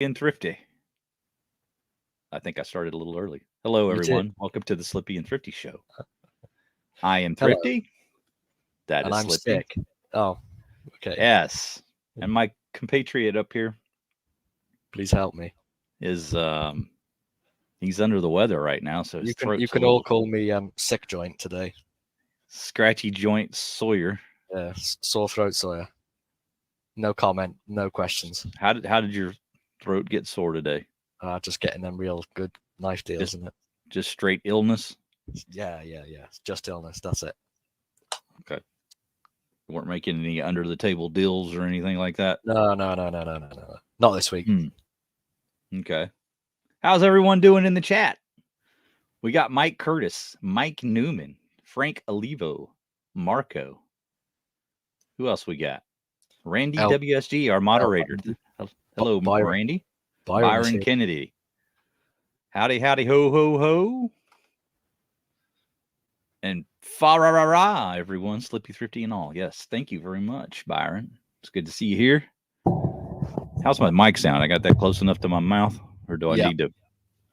and Thrifty. I think I started a little early. Hello, You did. everyone. Welcome to the Slippy and Thrifty Show. I am Hello. Thrifty. That And is I'm Slippy. sick. Oh, okay. Yes. And my compatriot up here Please help me. is he's under the weather right now, so his You throat's a can all little call me Slipjoint today. scratchy joint Sawyer. Yeah, sore throat Sawyer. No comment, no questions. How did your throat get sore today? Just getting them real good knife deals, Just isn't it? just straight illness? Yeah. Just illness. That's it. Okay. You weren't making any under the table deals or anything like that? No. Not this week. Okay. How's everyone doing in the chat? We got Mike Curtis, Mike Newman, Frank Olivo, Marco. Who else we got? Randy El- WSG, our moderator. Hello, Byron. Randy. Byron is here. Kennedy. Howdy, ho, ho, ho. And fa-ra-ra-ra, everyone. Slippy, Thrifty, and all. Yes, thank you very much, Byron. It's good to see you here. How's my mic sound? I got that close enough to my mouth? Or do I need to?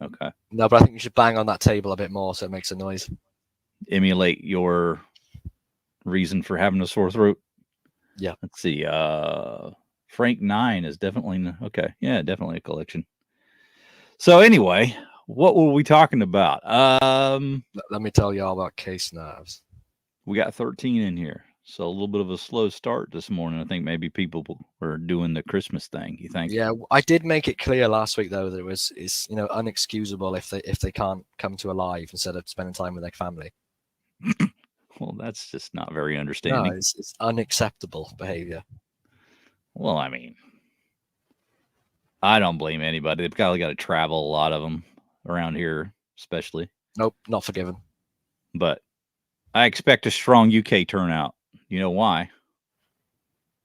Okay. No, but I think you should bang on that table a bit more so it makes a noise. Emulate your reason for having a sore throat. Yeah. Let's see. Frank 9 is definitely okay. Yeah, definitely a collection. So anyway, what were we talking about? Let me tell you all about case knives. We got 13 in here. So a little bit of a slow start this morning. I think maybe people were doing the Christmas thing. You think? Yeah, I did make it clear last week though that it's unexcusable if they can't come to a live instead of spending time with their family. Well, that's just not very understanding. No, it's unacceptable behavior. Well, I mean, I don't blame anybody. They've got to travel, a lot of them around here, especially. Nope, not forgiven. But I expect a strong UK turnout. You know why?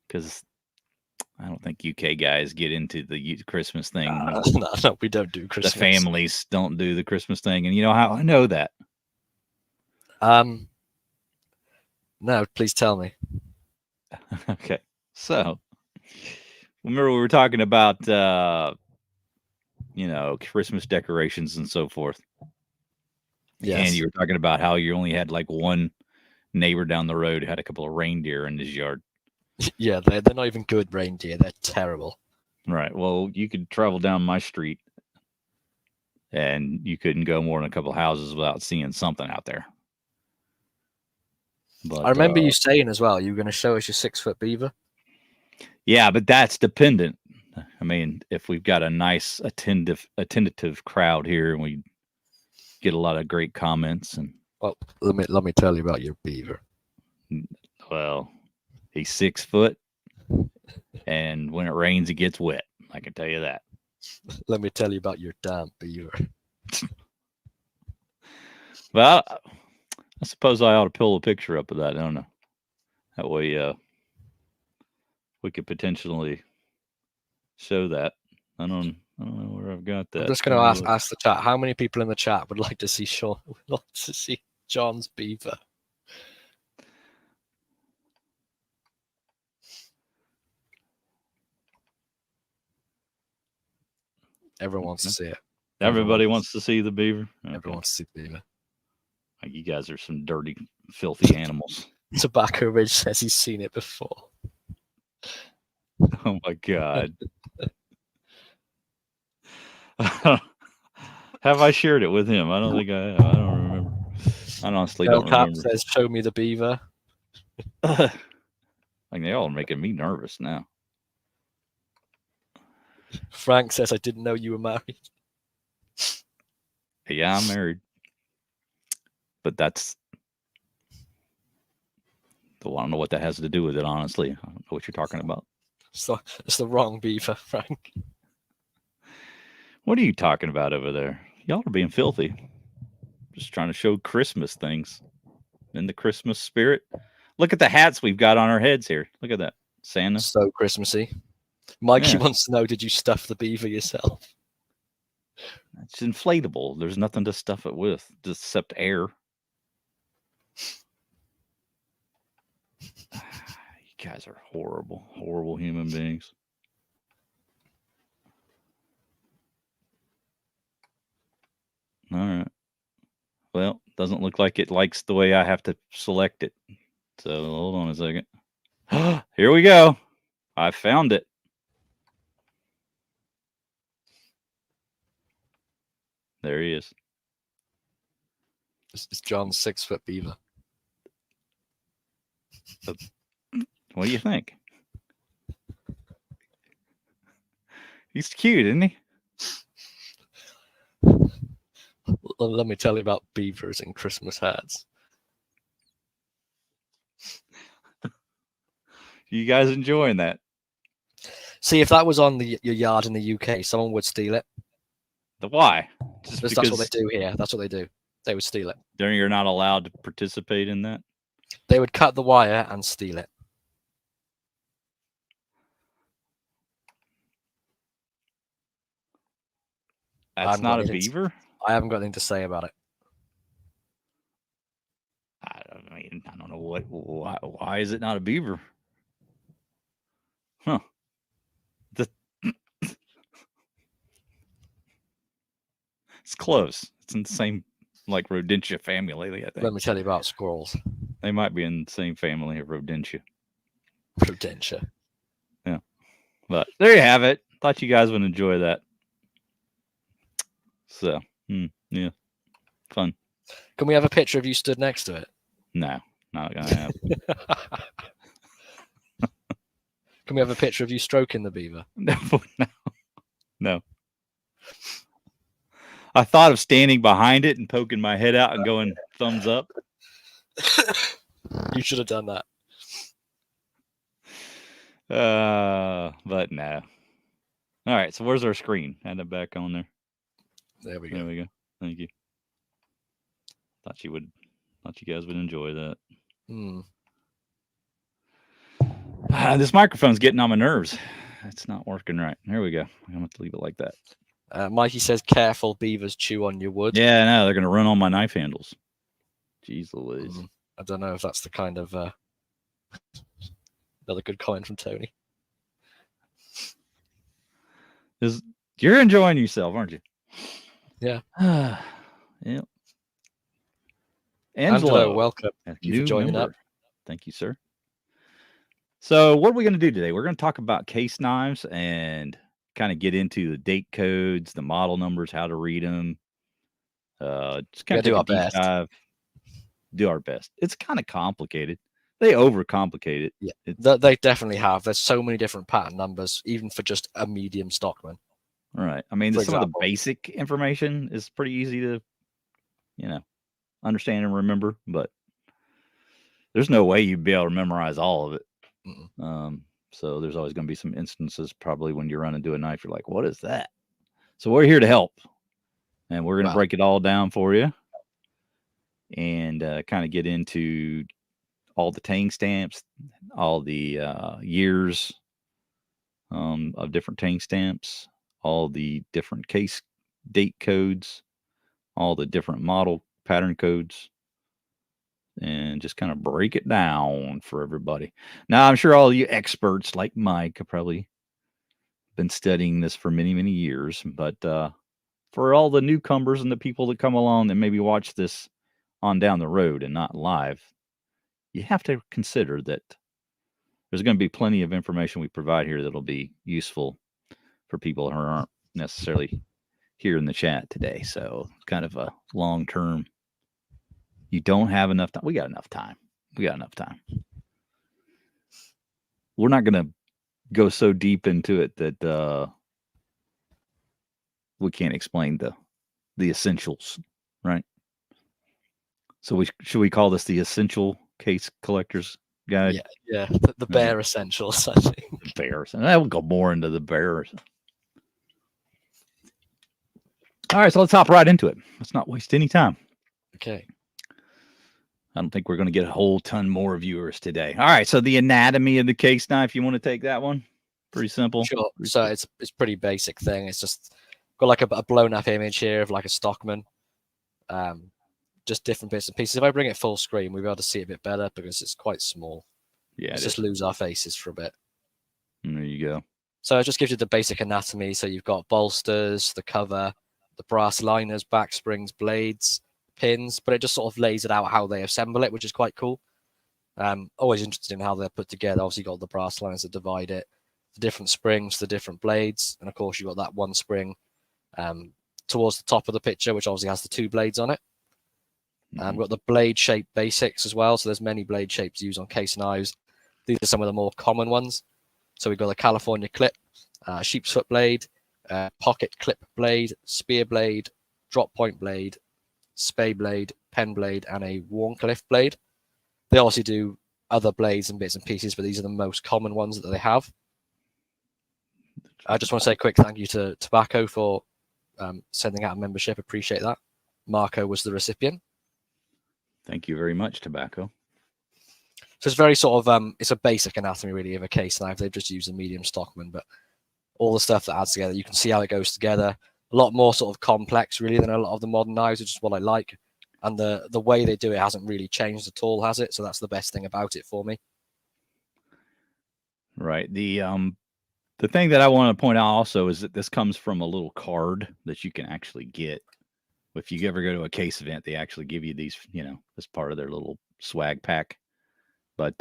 Because I don't think UK guys get into the Christmas thing. No, we don't do Christmas. The families don't do the Christmas thing. And you know how I know that? No, please tell me. Okay. So, remember we were talking about, Christmas decorations and so forth. Yes. And you were talking about how you only had like one neighbor down the road who had a couple of reindeer in his yard. Yeah, they're not even good reindeer. They're terrible. Right. Well, you could travel down my street and you couldn't go more than a couple of houses without seeing something out there. But I remember you saying as well, you were going to show us your 6-foot beaver. Yeah, but that's dependent. I mean, if we've got a nice attentive crowd here and we get a lot of great comments and well, let me tell you about your beaver. Well, he's 6 foot, and when it rains, it gets wet. I can tell you that. Let me tell you about your damn beaver. Well, I suppose I ought to pull a picture up of that. I don't know. That way, we could potentially show that. I don't know where I've got that. I'm just going to ask the chat. How many people in the chat would like to see John's beaver? Everyone wants to see it. Everybody wants to see the beaver. Okay. Everyone wants to see the beaver. You guys are some dirty, filthy animals. Tobacco Ridge says he's seen it before. Oh my God. Have I shared it with him? I don't think I have. I don't remember. I honestly don't remember. Says, show me the beaver. Like, they all are making me nervous now. Frank says, I didn't know you were married. Yeah, I'm married. But that's... I don't know what that has to do with it, honestly. I don't know what you're talking about. It's the wrong beaver, Frank. What are you talking about over there? Y'all are being filthy. Just trying to show Christmas things. In the Christmas spirit. Look at the hats we've got on our heads here. Look at that. Santa. So Christmassy. Mikey wants to know, did you stuff the beaver yourself? It's inflatable. There's nothing to stuff it with, just except air. You guys are horrible, horrible human beings. All right. Well, doesn't look like it likes the way I have to select it. So hold on a second. Here we go. I found it. There he is. It's John's 6-foot beaver. What do you think? He's cute, isn't he? Let me tell you about beavers and Christmas hats. You guys enjoying that? See, if that was on your yard in the UK, someone would steal it. Why? Just That's what they do here. That's what they do. They would steal it. You're not allowed to participate in that? They would cut the wire and steal it. That's not a beaver? I haven't got anything to say about it. I don't know why is it not a beaver? Huh. It's close. It's in the same like Rodentia family, I think. Let me tell you about squirrels. They might be in the same family of Rodentia. Rodentia. Yeah. But there you have it. Thought you guys would enjoy that. So, yeah. Fun. Can we have a picture of you stood next to it? No, not gonna happen. Can we have a picture of you stroking the beaver? No. I thought of standing behind it and poking my head out and going thumbs up. You should have done that. But no. All right, so where's our screen? Add it back on there. There we go. There we go. Thank you. Thought you guys would enjoy that. This microphone's getting on my nerves. It's not working right. There we go. I'm gonna have to leave it like that. Mikey says, "Careful, beavers chew on your wood." Yeah, no, they're gonna run on my knife handles. Jeez Louise. I don't know if that's the kind of another good comment from Tony. You're enjoying yourself, aren't you? Yeah. Yeah. Angelo, welcome. Thank you for joining up. Thank you, sir. So what are we going to do today? We're going to talk about case knives and kind of get into the date codes, the model numbers, how to read them. Just kind of do our best. Do our best. It's kind of complicated. They overcomplicate it. Yeah, they definitely have. There's so many different pattern numbers, even for just a medium stockman. Right. I mean, some of the basic information is pretty easy to, understand and remember, but there's no way you'd be able to memorize all of it. So there's always going to be some instances probably when you run into a knife, you're like, what is that? So we're here to help, and we're going to break it all down for you and kind of get into all the tang stamps, all the years of different tang stamps, all the different case date codes, all the different model pattern codes, and just kind of break it down for everybody. Now, I'm sure all you experts like Mike have probably been studying this for many, many years, but for all the newcomers and the people that come along and maybe watch this on down the road and not live, you have to consider that there's going to be plenty of information we provide here that'll be useful for people who aren't necessarily here in the chat today. So kind of a long-term, you don't have enough time. We got enough time. We're not going to go so deep into it that we can't explain the essentials, right? So should we call this the essential case collector's guide? Yeah, the bare essentials, I think. The bears. And I will go more into the bears. All right, so let's hop right into it. Let's not waste any time. Okay. I don't think we're going to get a whole ton more viewers today. All right, so the anatomy of the case knife, you want to take that one? Pretty simple. Sure. So it's pretty basic thing. It's just got like a blown up image here of like a stockman. Just different bits and pieces. If I bring it full screen, we'll be able to see it a bit better because it's quite small. Yeah. Let's just lose our faces for a bit. There you go. So it just gives you the basic anatomy. So you've got bolsters, the cover, the brass liners, back springs, blades, pins, but it just sort of lays it out how they assemble it, which is quite cool. Always interested in how they're put together. Obviously, you've got the brass liners that divide it, the different springs, the different blades, and of course, you've got that one spring towards the top of the picture, which obviously has the 2 blades on it. We've got the blade shape basics as well. So there's many blade shapes used on case knives. These are some of the more common ones. So we've got the California clip, sheep's foot blade, pocket clip blade, spear blade, drop point blade, spay blade, pen blade, and a Warncliffe blade. They also do other blades and bits and pieces, but these are the most common ones that they have. I just want to say a quick thank you to Tobacco for sending out a membership. Appreciate that. Marco was the recipient. Thank you very much, Tobacco. So it's very sort of, it's a basic anatomy really of a case knife. They've just used a medium Stockman, but all the stuff that adds together, you can see how it goes together. A lot more sort of complex really than a lot of the modern knives, which is what I like. And the way they do it hasn't really changed at all, has it? So that's the best thing about it for me. Right. The thing that I want to point out also is that this comes from a little card that you can actually get. If you ever go to a case event, they actually give you these, as part of their little swag pack. But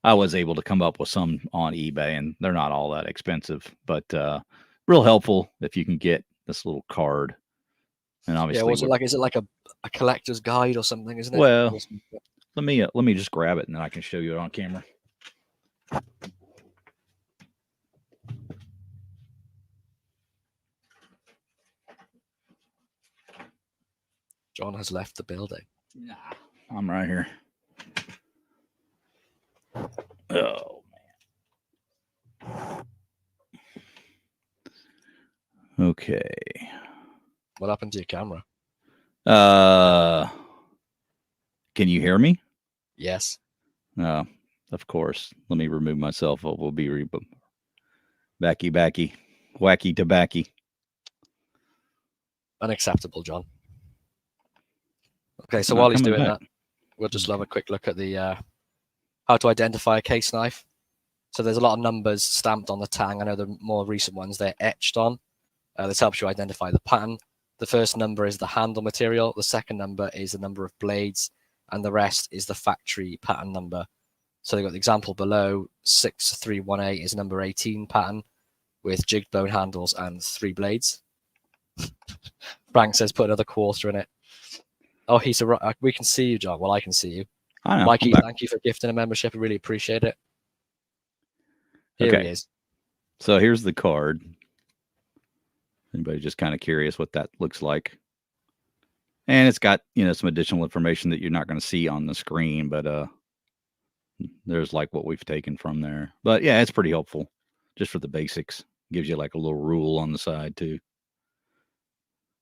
I was able to come up with some on eBay, and they're not all that expensive, but real helpful if you can get this little card. And obviously, is it like a collector's guide or something, isn't it? Well, let me just grab it, and then I can show you it on camera. John has left the building. Nah, I'm right here. Oh man. Okay. What happened to your camera? Can you hear me? Yes. Of course. Let me remove myself. We'll be backy, wacky tobacco. Unacceptable, John. Okay, so while he's doing that, we'll just have a quick look at the how to identify a case knife. So there's a lot of numbers stamped on the tang. I know the more recent ones, they're etched on. This helps you identify the pattern. The first number is the handle material. The second number is the number of blades. And the rest is the factory pattern number. So they've got the example below. 6318 is number 18 pattern with jigged bone handles and 3 blades. Frank says put another quarter in it. Oh, we can see you, John. Well, I can see you. I know. Mikey, thank you for gifting a membership. I really appreciate it. Here he is. So here's the card. Anybody just kind of curious what that looks like? And it's got, some additional information that you're not going to see on the screen, but there's like what we've taken from there. But yeah, it's pretty helpful just for the basics. Gives you like a little rule on the side too.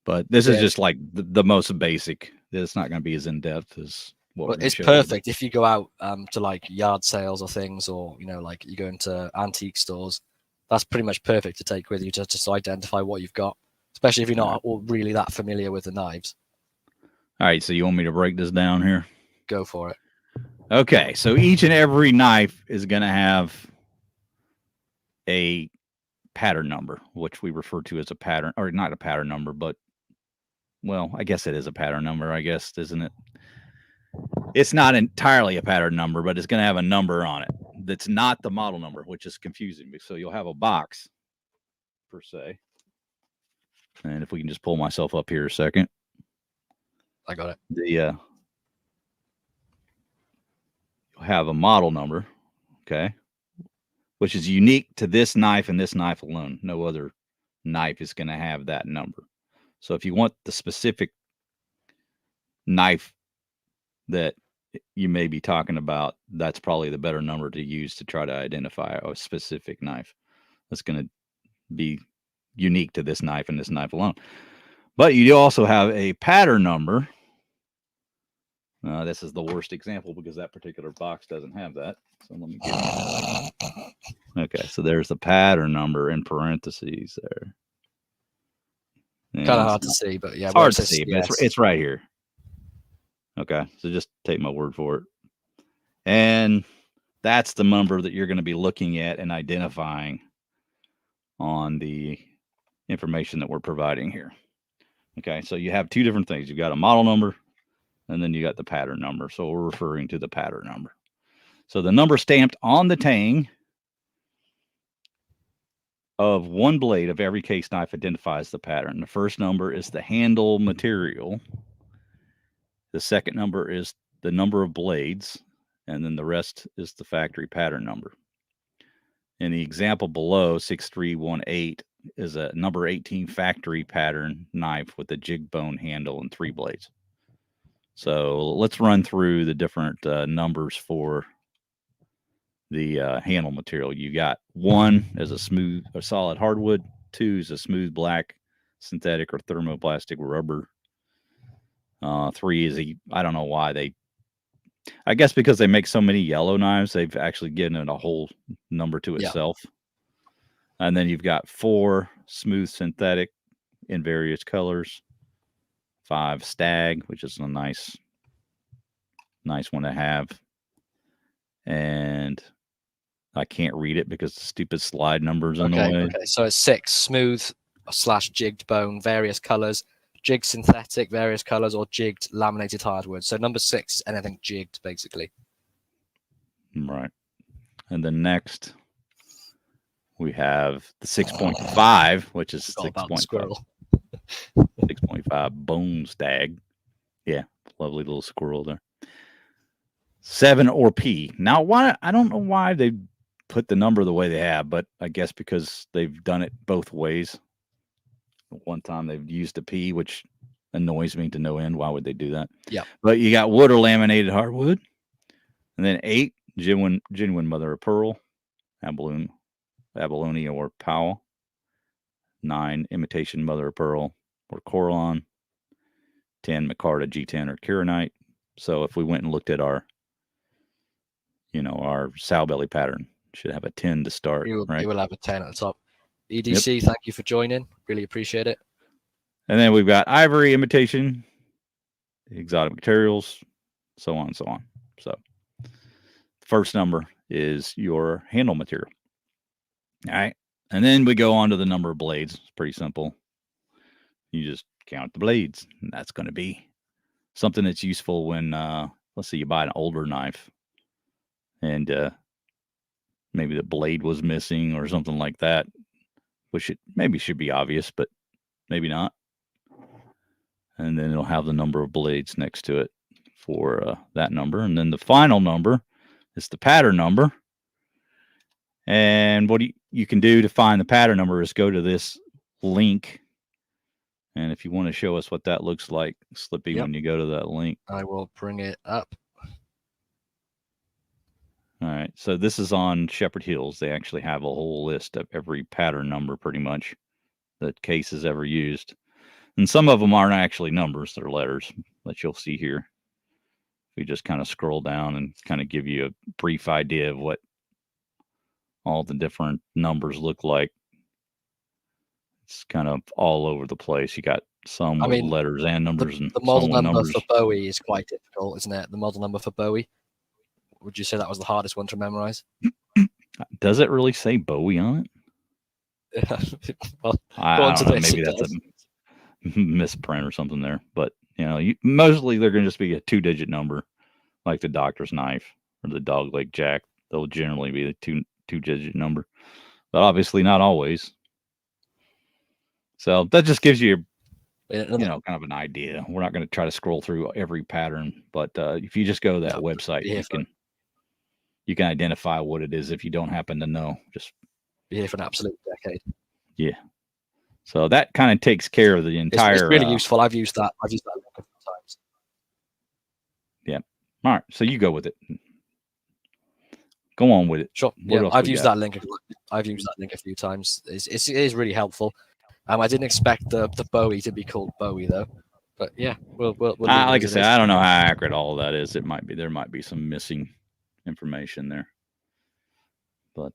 But this is just like the most basic. It's not going to be as in-depth as what it's perfect if you go out to like yard sales or things, or like you go into antique stores. That's pretty much perfect to take with you to just identify what you've got, especially if you're not really that familiar with the knives. All right, so you want me to break this down here? Go for it. Okay, so each and every knife is going to have a pattern number, which we refer to as a pattern, or not a pattern number, but, well, I guess it is a pattern number, I guess, isn't it? It's not entirely a pattern number, but it's going to have a number on it that's not the model number, which is confusing. So you'll have a box, per se. And if we can just pull myself up here a second. I got it. You'll have a model number, okay, which is unique to this knife and this knife alone. No other knife is going to have that number. So if you want the specific knife that you may be talking about, that's probably the better number to use to try to identify a specific knife that's going to be unique to this knife and this knife alone. But you also have a pattern number. This is the worst example because that particular box doesn't have that. So let me get it. Okay, so there's the pattern number in parentheses there. Kind of hard to see, but yeah. It's hard to see, but it's right here. Okay, so just take my word for it. And that's the number that you're going to be looking at and identifying on the information that we're providing here. Okay, so you have two different things. You've got a model number, and then you got the pattern number. So we're referring to the pattern number. So the number stamped on the tang of one blade of every case knife identifies the pattern. The first number is the handle material. The second number is the number of blades, and then the rest is the factory pattern number. In the example below, 6318 is a number 18 factory pattern knife with a jig bone handle and 3 blades. So let's run through the different numbers for the handle material. You got 1 as a smooth or solid hardwood, 2 is a smooth black synthetic or thermoplastic rubber. 3 is I don't know why I guess because they make so many yellow knives, they've actually given it a whole number to itself. And then you've got 4 smooth synthetic in various colors, 5 stag, which is a nice one to have. And I can't read it because the stupid slide number's in the way. Okay, so it's 6 smooth / jigged bone, various colors, jigged synthetic, various colors, or jigged laminated hardwood. So number 6 is anything jigged, basically. Right. And then next we have the 6.5, which is 6.5. 6.5 bone stag. Yeah, lovely little squirrel there. 7 or P. Now, why? I don't know why they put the number the way they have, but I guess because they've done it both ways. One time they've used a P, which annoys me to no end. Why would they do that? Yeah. But you got wood or laminated hardwood. And then 8, genuine mother of pearl, abalone or Powell. 9, imitation mother of pearl or Coralon. 10, Micarta G10 or Kieranite. So if we went and looked at our sow belly pattern, should have a 10 to start. Right? You will have a 10 at the top. EDC, Thank you for joining. Really appreciate it. And then we've got ivory, imitation, exotic materials, so on and so on. So first number is your handle material. All right. And then we go on to the number of blades. It's pretty simple. You just count the blades. And that's going to be something that's useful when, let's say you buy an older knife and maybe the blade was missing or something like that, which maybe should be obvious, but maybe not. And then it'll have the number of blades next to it for that number. And then the final number is the pattern number. And what you can do to find the pattern number is go to this link. And if you want to show us what that looks like, Slippy, when you go to that link. I will bring it up. All right. So this is on Shepherd Hills. They actually have a whole list of every pattern number pretty much that Case has ever used. And some of them aren't actually numbers, they're letters that you'll see here. We just kind of scroll down and kind of give you a brief idea of what all the different numbers look like. It's kind of all over the place. You got some with letters and numbers. The model number for Bowie is quite difficult, isn't it? The model number for Bowie. Would you say that was the hardest one to memorize? Does it really say Bowie on it? Well, I don't know, maybe that's a misprint or something there. But, mostly they're going to just be a 2-digit number, like the doctor's knife or the dog leg jack. They'll generally be the two-digit number, but obviously not always. So that just gives you, kind of an idea. We're not going to try to scroll through every pattern, but if you just go to that website, you can identify what it is if you don't happen to know. Just be here for an absolute decade. Yeah. So that kind of takes care of the entire. It's really useful. I've used that a few times. Yeah. All right. So you go with it. Go on with it. Sure. Yeah, I've used that link. I've used that link a few times. It is really helpful. I didn't expect the Bowie to be called Bowie though, but yeah, we'll like I said, I don't know how accurate all of that is. There might be some missing information there, but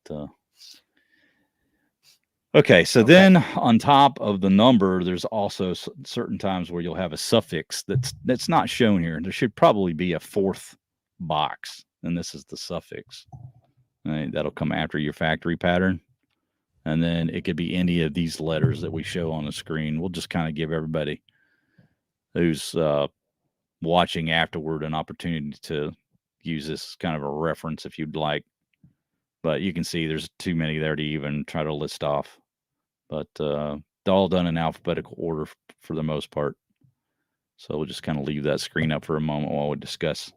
okay. So then on top of the number, there's also certain times where you'll have a suffix that's not shown here. There should probably be a 4th box, and this is the suffix. Right, that'll come after your factory pattern. And then it could be any of these letters that we show on the screen. We'll just kind of give everybody who's watching afterward an opportunity to use this kind of a reference if you'd like. But you can see there's too many there to even try to list off. But they're all done in alphabetical order for the most part. So we'll just kind of leave that screen up for a moment while we discuss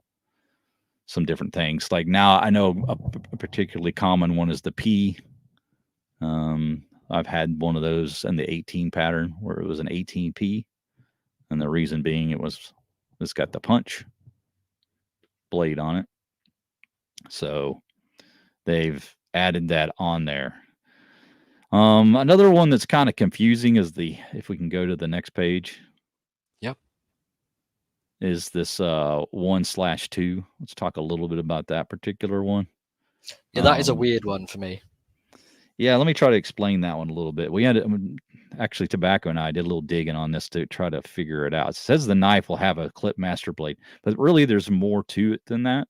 some different things. Like now, I know a particularly common one is the P. I've had one of those in the 18 pattern where it was an 18P. And the reason being it's got the punch blade on it. So they've added that on there. Another one that's kind of confusing is if we can go to the next page. Yep. Is this 1/2. Let's talk a little bit about that particular one. Yeah, that is a weird one for me. Yeah, let me try to explain that one a little bit. We had actually Tobacco and I did a little digging on this to try to figure it out. It says the knife will have a clip master blade, but really there's more to it than that.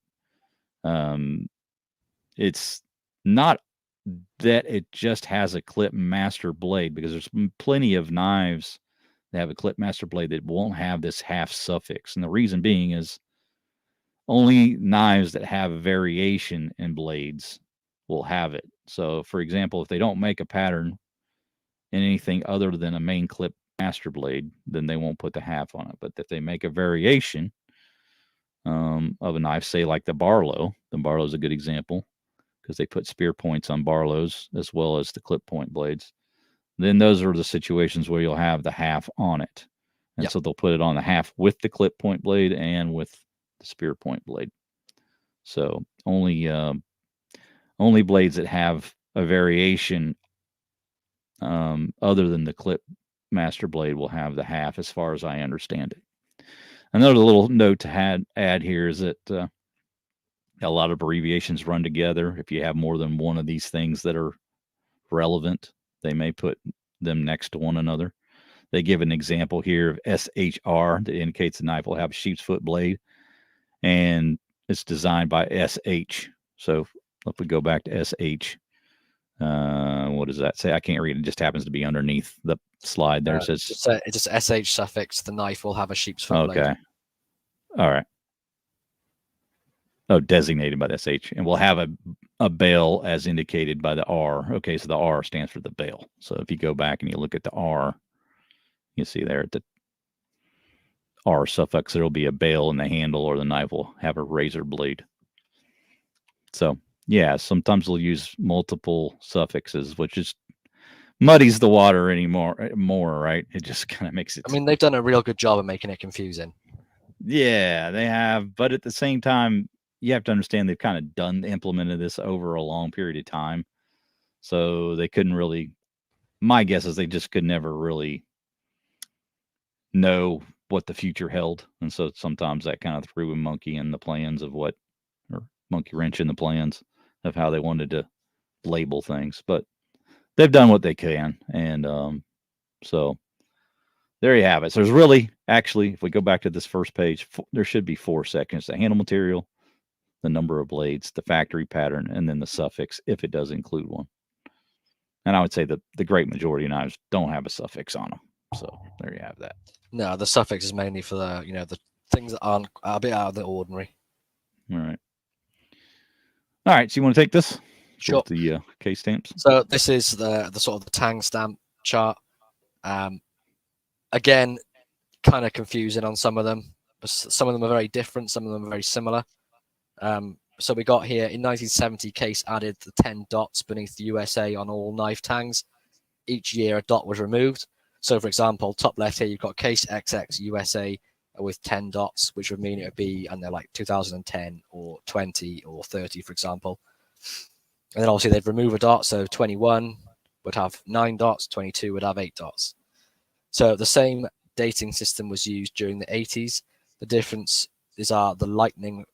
It's not that it just has a clip master blade, because there's plenty of knives that have a clip master blade that won't have this half suffix. And the reason being is only knives that have variation in blades will have it. So, for example, if they don't make a pattern in anything other than a main clip master blade, then they won't put the half on it. But if they make a variation of a knife, say like the Barlow is a good example, because they put spear points on Barlows as well as the clip point blades, then those are the situations where you'll have the half on it. And so they'll put it on the half with the clip point blade and with the spear point blade. So only blades that have a variation other than the clip master blade will have the half, as far as I understand it. Another little note to add here is that a lot of abbreviations run together. If you have more than one of these things that are relevant, they may put them next to one another. They give an example here of SHR that indicates the knife will have a sheep's foot blade, and it's designed by SH. So if we go back to SH, what does that say? I can't read it. It just happens to be underneath the slide there. It says it's just SH suffix. The knife will have a sheep's foot blade. Okay. All right. Oh, designated by the SH, and we'll have a bail as indicated by the R. Okay, so the R stands for the bail. So if you go back and you look at the R, you see there at the R suffix, there'll be a bail in the handle, or the knife will have a razor blade. So yeah, sometimes we'll use multiple suffixes, which is muddies the water more, right? It just kind of makes it. I mean, they've done a real good job of making it confusing. Yeah, they have, but at the same time, you have to understand they've kind of implemented this over a long period of time. So they couldn't really, my guess is they just could never really know what the future held. And so sometimes that kind of threw a monkey in the plans of or monkey wrench in the plans of how they wanted to label things. But they've done what they can. And so there you have it. So there's really, actually, if we go back to this first page, there should be 4 sections: the handle material, the number of blades, the factory pattern, and then the suffix, if it does include one. And I would say the great majority of knives don't have a suffix on them. So there you have that. No, the suffix is mainly for the things that aren't a bit out of the ordinary. All right. All right. So you want to take this? Sure. With the case stamps. So this is the sort of the tang stamp chart. Again, kind of confusing on some of them. But some of them are very different. Some of them are very similar. So we got here in 1970, Case added the 10 dots beneath the USA on all knife tangs. Each year a dot was removed. So for example, top left here, you've got Case XX USA with 10 dots, which would mean it would be, and they're like 2010 or 20 or 30, for example. And then obviously they'd remove a dot. So 21 would have 9 dots, 22 would have 8 dots. So the same dating system was used during the 80s. The difference is the lightning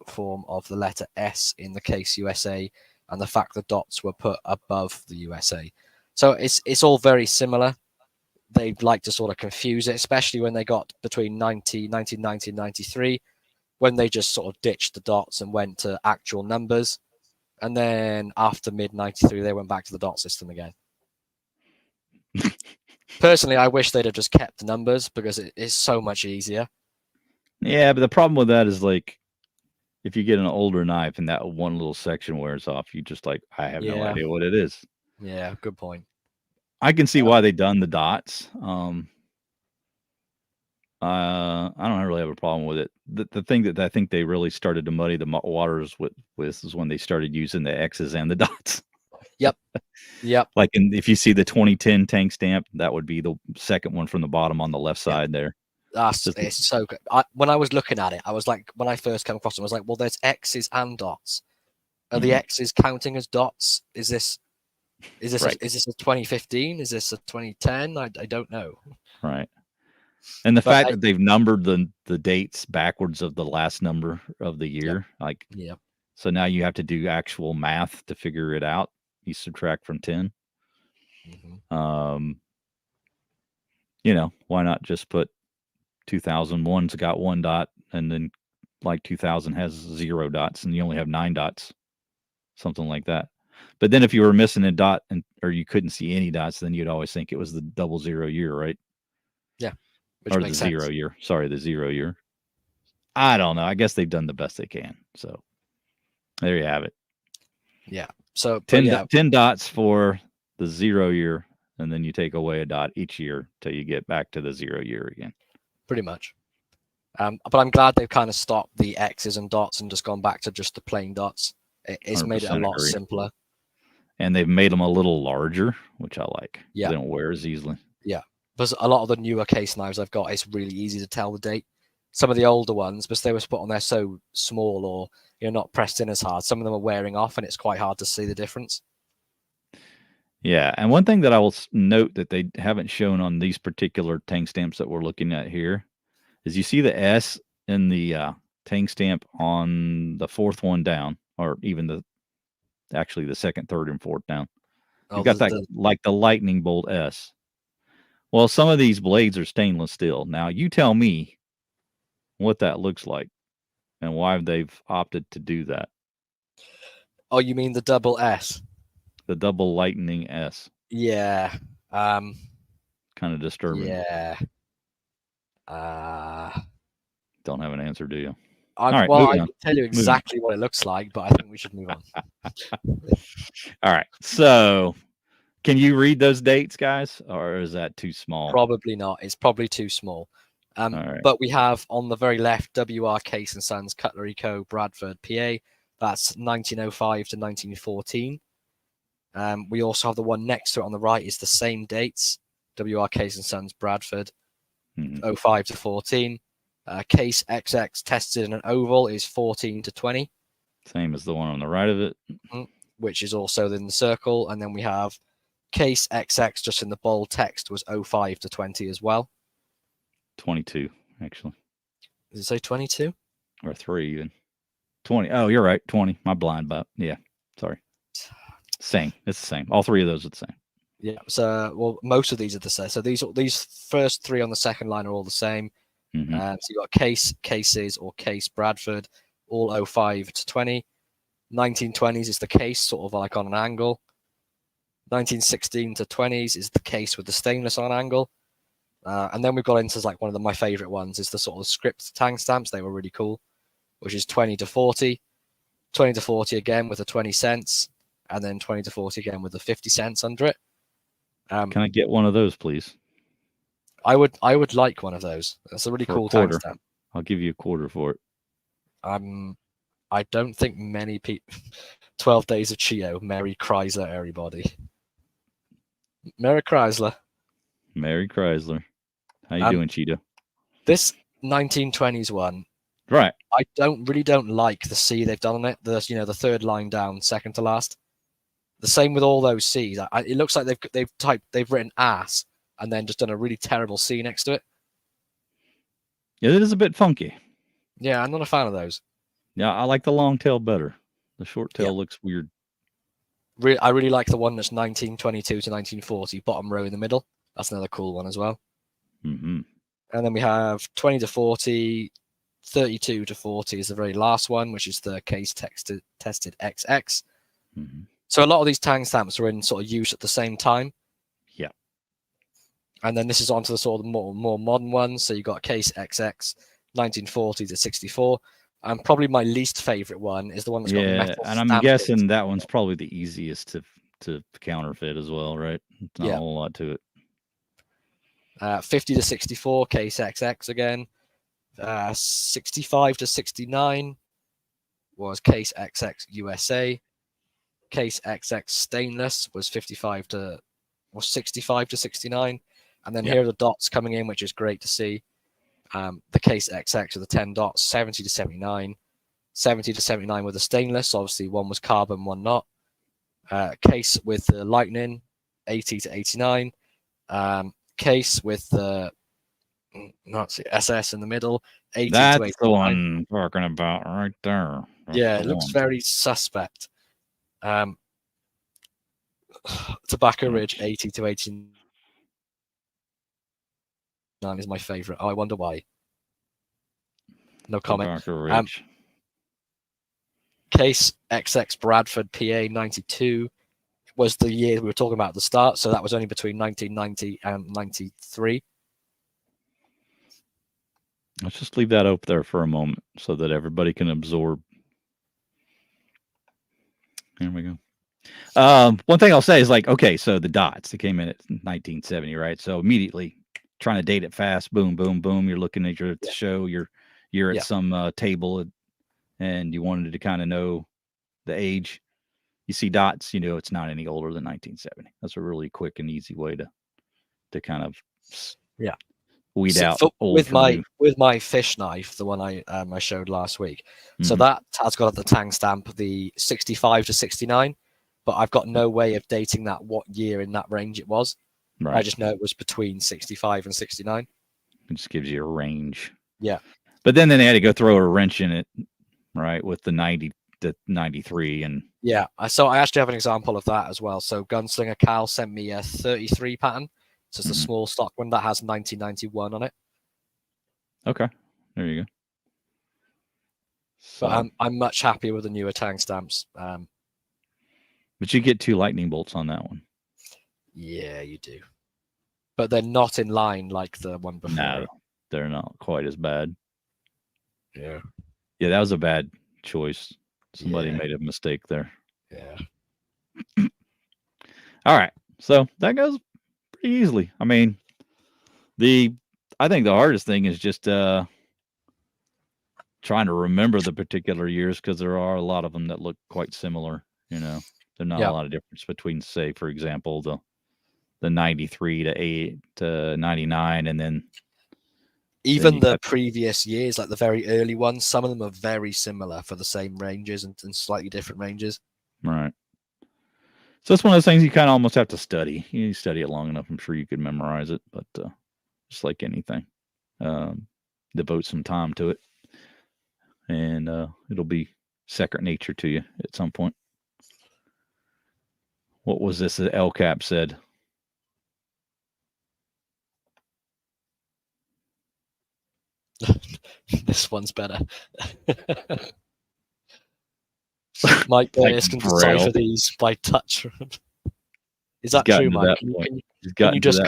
form of the letter S in the Case USA, and the fact the dots were put above the USA. So it's all very similar. They'd like to sort of confuse it, especially when they got between 1990 and 93, when they just sort of ditched the dots and went to actual numbers. And then after mid-93, they went back to the dot system again. Personally, I wish they'd have just kept the numbers because it is so much easier. Yeah, but the problem with that is like, if you get an older knife and that one little section wears off, you just like, I have no Yeah. idea what it is. Yeah, good point. I can see why they done the dots. I don't really have a problem with it. The thing that I think they really started to muddy the waters with is when they started using the X's and the dots. Yep. Like if you see the 2010 tank stamp, that would be the second one from the bottom on the left side there. It's so good. When I was looking at it, I was like, when I first came across it, I was like, well, there's X's and dots. Are the X's counting as dots? Is this Right. is this a 2015? Is this a 2010? I don't know. Right. And the fact that they've numbered the dates backwards of the last number of the year, like, so now you have to do actual math to figure it out. You subtract from 10. You know, why not just put 2001's got 1 dot, and then like 2000 has 0 dots, and you only have 9 dots, something like that. But then if you were missing a dot or you couldn't see any dots, then you'd always think it was the 00 year, right? Yeah. Or the 0 year. Sorry, the 0 year. I don't know. I guess they've done the best they can. So there you have it. Yeah. So 10 dots for the 0 year, and then you take away a dot each year till you get back to the 0 year again. Pretty much. But I'm glad they've kind of stopped the X's and dots and just gone back to just the plain dots. It's made it a lot simpler. And they've made them a little larger, which I like. Yeah. They don't wear as easily. Yeah. Because a lot of the newer case knives I've got, it's really easy to tell the date. Some of the older ones, because they were put on there so small or not pressed in as hard, some of them are wearing off and it's quite hard to see the difference. Yeah, and one thing that I will note that they haven't shown on these particular tank stamps that we're looking at here is you see the S in the tank stamp on the fourth one down, or even the second, third, and fourth down. You've got like the lightning bolt S. Well, some of these blades are stainless steel. Now, you tell me what that looks like and why they've opted to do that. Oh, you mean the double S? The double lightning S. Yeah. Kind of disturbing. Yeah. Don't have an answer, do you? All right, well, I can tell you exactly what it looks like, but I think we should move on. All right. So, can you read those dates, guys, or is that too small? Probably not. It's probably too small. Right. But we have on the very left WR Case and Sons Cutlery Co. Bradford, PA. That's 1905 to 1914. We also have the one next to it on the right is the same dates. WR Case and Sons Bradford, 05 to 14. Case XX tested in an oval is 14 to 20. Same as the one on the right of it. Which is also in the circle. And then we have Case XX just in the bold text was 05 to 20 as well. 22, actually. Does it say 22? Or 3 even. 20. Oh, you're right. 20. My blind butt. Yeah. Sorry. Same. It's the same. All 3 of those are the same. Yeah. So, well, most of these are the same. So these first 3 on the second line are all the same. So you've got cases or Case Bradford, all 05 to 20. 1920s is the Case, sort of like on an angle. 1916 to 20s is the Case with the stainless on angle. And then we've got into like one of my favorite ones is the sort of script tank stamps. They were really cool, which is 20 to 40. 20 to 40 again with the 20 cents, and then 20 to 40 again with the 50 cents under it. Can I get one of those, please? I would like one of those. That's a really cool tank stamp. I'll give you a quarter for it. I don't think many people. 12 Days of Chio. Merry Chrysler, everybody. Merry Chrysler. Merry Chrysler. How you doing, Cheetah? This 1920s one. Right. I really don't like the C they've done on it. The third line down, second to last. The same with all those C's. It looks like they've written ass and then just done a really terrible C next to it. Yeah, it is a bit funky. Yeah, I'm not a fan of those. Yeah, I like the long tail better. The short tail looks weird. I really like the one that's 1922 to 1940, bottom row in the middle. That's another cool one as well. And then we have 20 to 40, 32 to 40 is the very last one, which is the Case tested XX. So a lot of these tank stamps are in sort of use at the same time. Yeah. And then this is onto the sort of more modern ones. So you got Case XX 1940 to 64. And probably my least favorite one is the one that's got the metal. And I'm guessing that one's probably the easiest to counterfeit as well, right? It's not a whole lot to it. 50 to 64 Case XX again. 65 to 69 was Case XX USA. Case XX stainless was 65 to 69. And then here are the dots coming in, which is great to see. The Case XX with the 10 dots, 70 to 79. 70 to 79 with the stainless. Obviously, one was carbon, one not. Case with the lightning, 80 to 89. Case with the SS in the middle, 80 to 89. That's the one I'm talking about right there. That's it looks very suspect. Tobacco Ridge, 80 to 89 is my favorite. I wonder why. No comment. Case XX Bradford PA 92 was the year we were talking about at the start, so that was only between 1990 and 93. Let's just leave that up there for a moment so that everybody can absorb. There we go. One thing I'll say is okay, so the dots, they came in at 1970, right? So immediately trying to date it fast, boom, boom, boom. You're looking at your show, you're at some table, and you wanted to kind of know the age. You see dots, it's not any older than 1970. That's a really quick and easy way to kind of weed out old with my fish knife, the one I showed last week. Mm-hmm. So that has got the tang stamp, the 65 to 69, but I've got no way of dating that what year in that range it was. Right. I just know it was between 65 and 69. It just gives you a range. Yeah. But then they had to go throw a wrench in it, right, with the 90 to 93. And yeah, so I actually have an example of that as well. So Gunslinger Cal sent me a 33 pattern. So it's a small stock one that has 1991 on it. Okay, there you go. So, but I'm much happier with the newer tang stamps. But you get 2 lightning bolts on that one. Yeah, you do. But they're not in line like the one before. No, they're not quite as bad. Yeah. Yeah, that was a bad choice. Somebody made a mistake there. Yeah. All right. So that goes pretty easily. I mean, I think the hardest thing is just trying to remember the particular years, because there are a lot of them that look quite similar. There's not a lot of difference between, say, for example, the 93 to 99, and then even the previous years, like the very early ones, some of them are very similar for the same ranges and slightly different ranges. Right. So it's one of those things you kind of almost have to study. You study it long enough, I'm sure you could memorize it, but just like anything, devote some time to it, and it'll be second nature to you at some point. What was this that El Cap said? This one's better. Mike Burris can decipher these by touch. Is that true, Mike? Can you just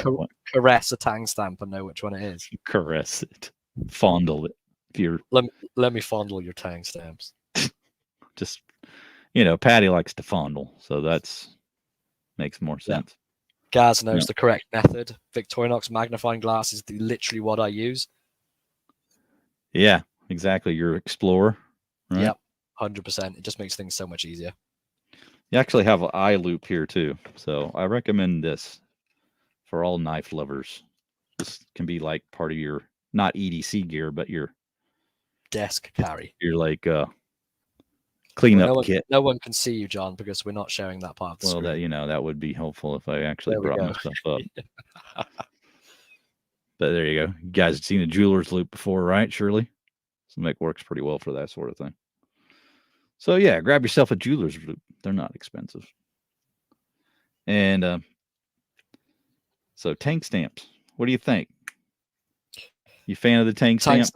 caress a tang stamp and know which one it is? Caress it. Fondle it. If you're... Let me fondle your tang stamps. Just, Patty likes to fondle, so that's makes more sense. Gaz knows the correct method. Victorinox magnifying glass is literally what I use. Yeah, exactly. Your Explorer. Right? Yep, 100%. It just makes things so much easier. You actually have an eye loop here too, so I recommend this for all knife lovers. This can be like part of your, not EDC gear, but your desk carry. Your cleanup kit. No one can see you, John, because we're not sharing that part of the screen. That would be helpful if I actually brought my stuff up. But there you go. You guys have seen a jeweler's loop before, right? Surely. So it works pretty well for that sort of thing. So yeah, grab yourself a jeweler's loop. They're not expensive. And so tang stamps. What do you think? You fan of the tang stamp?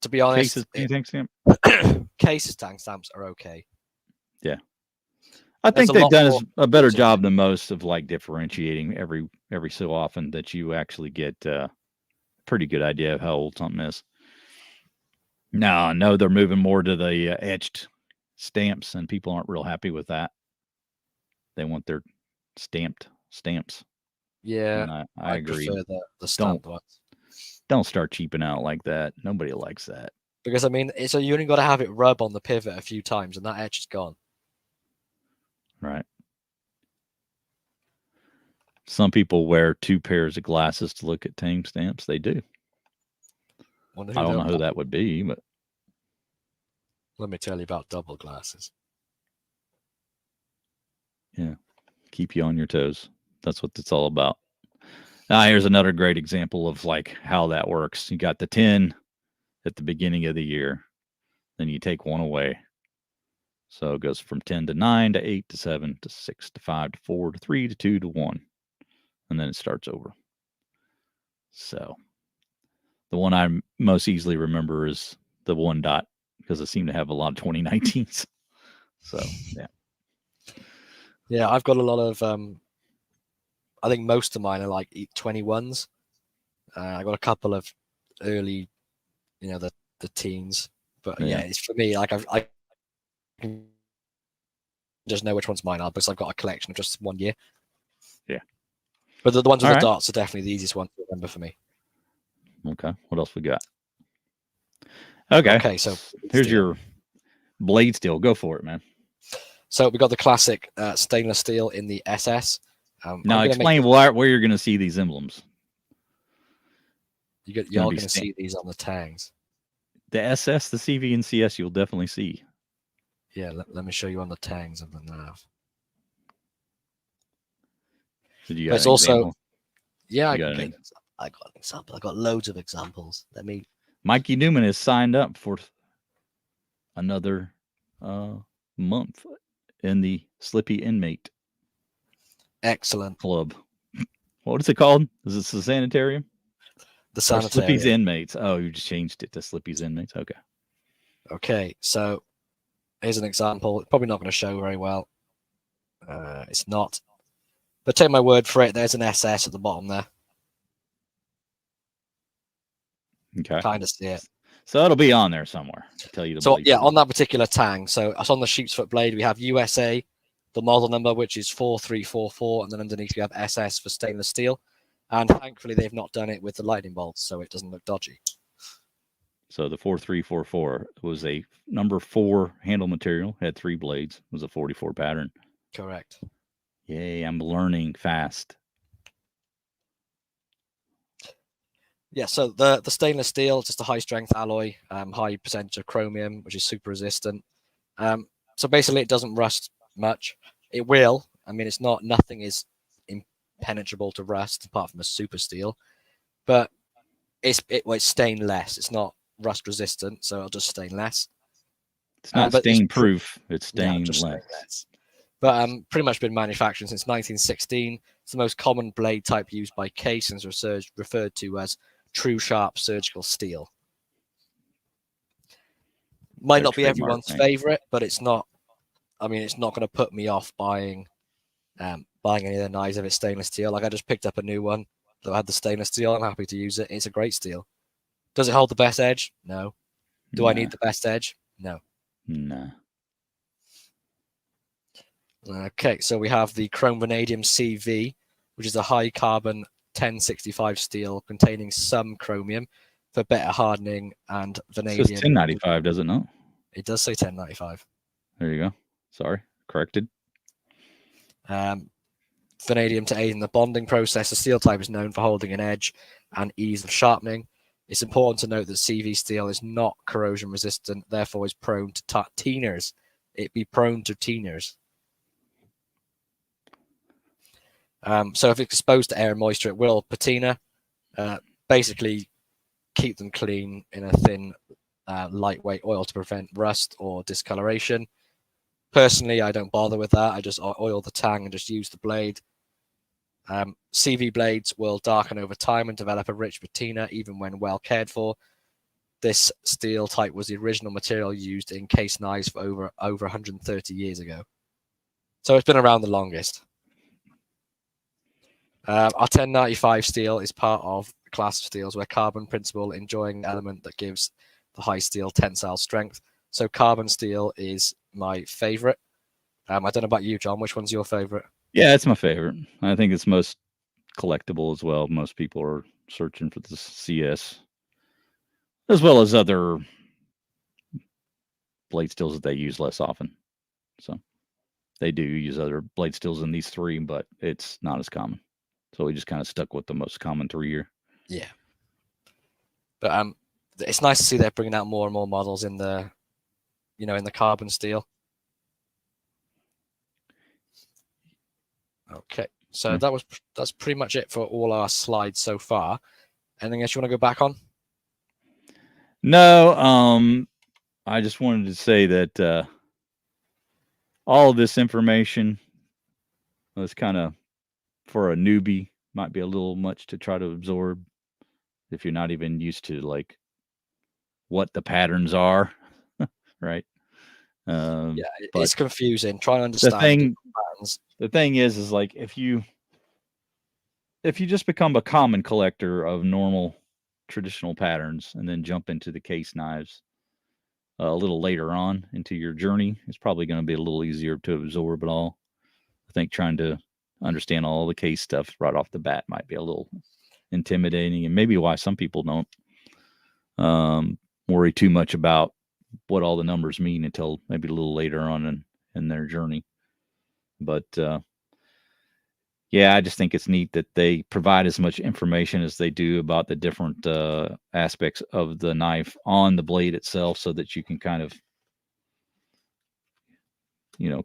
To be honest, Cases tang stamp? Cases tang stamps are okay. Yeah. I There's think a they've lot done more a better tools in job than most of like differentiating every so often that you actually get a pretty good idea of how old something is. No, they're moving more to the etched stamps, and people aren't real happy with that. They want their stamped stamps. Yeah, And I I agree. prefer the stamped ones. Don't start cheaping out like that. Nobody likes that. Because I mean, so you only got to have it rub on the pivot a few times, and that edge is gone. Right. Some people wear 2 pairs of glasses to look at tame stamps. They do. I don't know who that would be, but let me tell you about double glasses. Yeah, keep you on your toes. That's what it's all about. Now, here's another great example of like how that works. You got the 10 at the beginning of the year, then you take one away. So it goes from 10 to 9 to 8 to 7 to 6 to 5 to 4 to 3 to 2 to 1. And then it starts over. So the one I most easily remember is the 1 dot because I seem to have a lot of 2019s. So, yeah. Yeah, I've got a lot of, I think most of mine are like 21s. I got a couple of early, the teens. But yeah, it's for me, like I can just know which ones mine are because I've got a collection of just 1 year. Yeah. But the ones with the dots are definitely the easiest one to remember for me. Okay. What else we got? Okay. So here's your blade steel. Go for it, man. So we got the classic stainless steel in the SS. Now explain where you're going to see these emblems. You're going to see these on the tangs. The SS, the CV, and CS you'll definitely see. Yeah, let me show you on the tangs of the nav. Did you got it's also example? Yeah, I got an example. I got loads of examples. Mikey Newman is signed up for another month in the Slippy Inmate. Excellent Club. What is it called? Is it the sanitarium? The sanitarium. Slippy's Inmates. Oh, you just changed it to Slippy's Inmates. Okay. Okay, so here's an example. It's probably not going to show very well. It's not. But take my word for it, there's an SS at the bottom there. Okay. Kind of see it. So it'll be on there somewhere. I'll tell you the so yeah, on that particular tang. So it's on the sheep's foot blade. We have USA, the model number, which is 4344, and then underneath we have SS for stainless steel. And thankfully, they've not done it with the lightning bolts, so it doesn't look dodgy. So the 4344 was a number 4 handle material, had 3 blades, was a 44 pattern. Correct. Yay, I'm learning fast. Yeah, so the stainless steel, just a high strength alloy, high percentage of chromium, which is super resistant. So basically, it doesn't rust much. It will. I mean, nothing is impenetrable to rust apart from a super steel, but it's stain less. It's not rust resistant, so it'll just stain less. It's not stain proof. It's stain less. But pretty much been manufactured since 1916. It's the most common blade type used by Case and is referred to as true sharp surgical steel. Might not be everyone's favorite, but it's not. I mean, it's not going to put me off buying any of the knives if it's stainless steel. Like I just picked up a new one that had the stainless steel. I'm happy to use it. It's a great steel. Does it hold the best edge? No. Do I need the best edge? No. No. Okay, so we have the chrome vanadium CV, which is a high carbon 1065 steel containing some chromium for better hardening and vanadium. It says 1095, does it not? It does say 1095. There you go. Sorry, corrected. Vanadium to aid in the bonding process. The steel type is known for holding an edge and ease of sharpening. It's important to note that CV steel is not corrosion resistant, therefore is prone to teeners. It'd be prone to teeners. So if it's exposed to air and moisture, it will patina. Basically, keep them clean in a thin, lightweight oil to prevent rust or discoloration. Personally, I don't bother with that. I just oil the tang and just use the blade. CV blades will darken over time and develop a rich patina even when well cared for. This steel type was the original material used in case knives for over 130 years ago. So it's been around the longest. Our 1095 steel is part of the class of steels where carbon principle enjoying the element that gives the high steel tensile strength. So carbon steel is my favorite. I don't know about you, John. Which one's your favorite? Yeah, it's my favorite. I think it's most collectible as well. Most people are searching for the CS, as well as other blade steels that they use less often. So they do use other blade steels in these three, but it's not as common. So we just kind of stuck with the most common three here. Yeah. But it's nice to see they're bringing out more and more models in the, in the carbon steel. Okay, so that's pretty much it for all our slides so far. Anything else you want to go back on? No, I just wanted to say that all of this information was kind of, for a newbie, might be a little much to try to absorb if you're not even used to like what the patterns are, right? Yeah, it's confusing. Trying to understand patterns. The thing is like if you just become a common collector of normal traditional patterns and then jump into the case knives a little later on into your journey, it's probably going to be a little easier to absorb it all. I think trying to understand all the case stuff right off the bat might be a little intimidating, and maybe why some people don't worry too much about what all the numbers mean until maybe a little later on in their journey. But yeah, I just think it's neat that they provide as much information as they do about the different aspects of the knife on the blade itself, so that you can kind of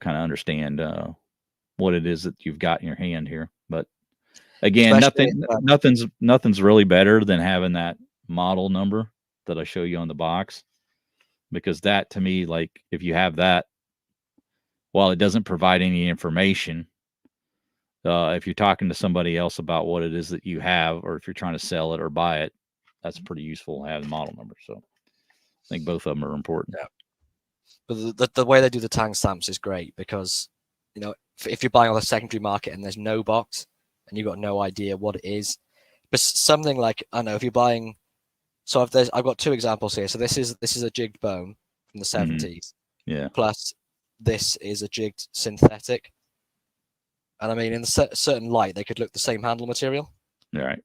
understand what it is that you've got in your hand here. But again, nothing's really better than having that model number that I show you on the box, because that, to me, like, if you have that, while it doesn't provide any information, if you're talking to somebody else about what it is that you have, or if you're trying to sell it or buy it, that's pretty useful to have the model number. So I think both of them are important. Yeah. But the way they do the tang stamps is great, because if you're buying on the secondary market and there's no box and you've got no idea what it is, but something like, I don't know, if you're buying, so I've got two examples here. So this is a jigged bone from the 70s. Yeah. Plus this is a jigged synthetic. And I mean, in a certain light, they could look the same handle material. Right.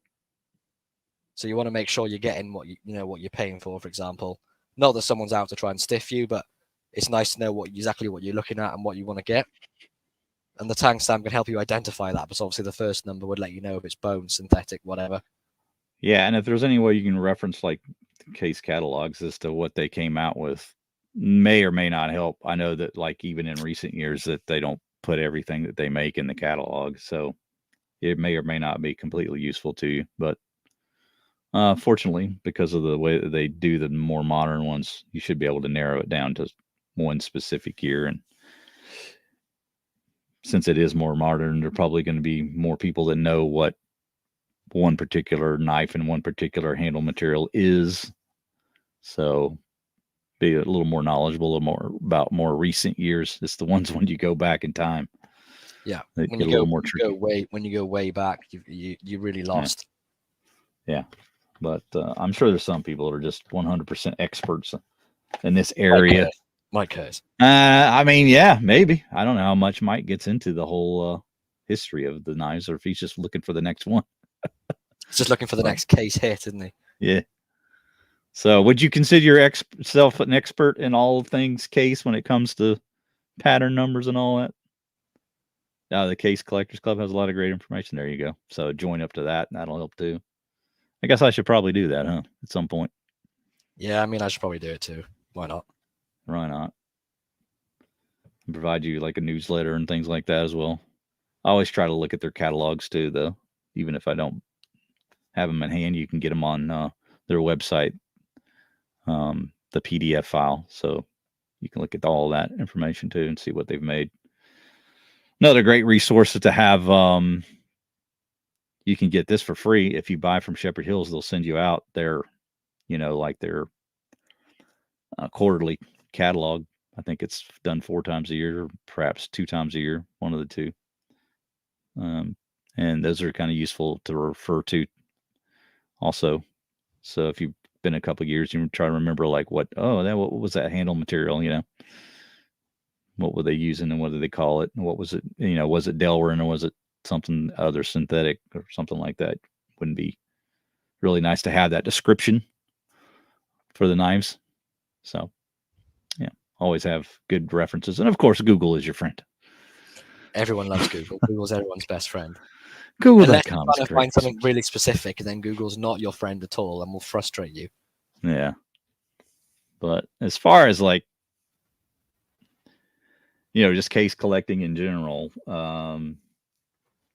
So you want to make sure you're getting what what you're paying for example. Not that someone's out to try and stiff you, but it's nice to know exactly what you're looking at and what you want to get. And the tang stamp can help you identify that, but obviously the first number would let you know if it's bone, synthetic, whatever. Yeah, and if there's any way you can reference like case catalogs as to what they came out with, may or may not help. I know that like even in recent years that they don't put everything that they make in the catalog, so it may or may not be completely useful to you. But fortunately, because of the way that they do the more modern ones, you should be able to narrow it down to one specific year. And since it is more modern, there are probably going to be more people that know what one particular knife and one particular handle material is. So be a little more knowledgeable about more recent years. It's the ones when you go back in time. Yeah, when you go way back, you really lost. Yeah, but I'm sure there's some people that are just 100% experts in this area. Mike Hurst. I mean, yeah, maybe. I don't know how much Mike gets into the whole history of the knives, or if he's just looking for the next one. He's just looking for the next case hit, isn't he? Yeah. So would you consider yourself an expert in all things case when it comes to pattern numbers and all that? The Case Collectors Club has a lot of great information. There you go. So join up to that, and that'll help too. I guess I should probably do that, huh? At some point. Yeah, I mean, I should probably do it too. Why not? Why not? And provide you like a newsletter and things like that as well. I always try to look at their catalogs too, though. Even if I don't have them in hand, you can get them on their website, the PDF file. So you can look at all that information too and see what they've made. Another great resource is to have, you can get this for free. If you buy from Shepherd Hills, they'll send you out their, like their quarterly catalog I think it's done 4 times a year, or perhaps 2 times a year, one of the two. And those are kind of useful to refer to also. So if you've been a couple of years, you try to remember like what was that handle material, what were they using and what did they call it? And what was it, was it Delrin or was it something other synthetic or something like that? Wouldn't be really nice to have that description for the knives. So yeah, always have good references. And of course, Google is your friend. Everyone loves Google. Google's everyone's best friend. Google.com. Unless you're trying to find something really specific, and then Google's not your friend at all and will frustrate you. Yeah. But as far as like, just case collecting in general,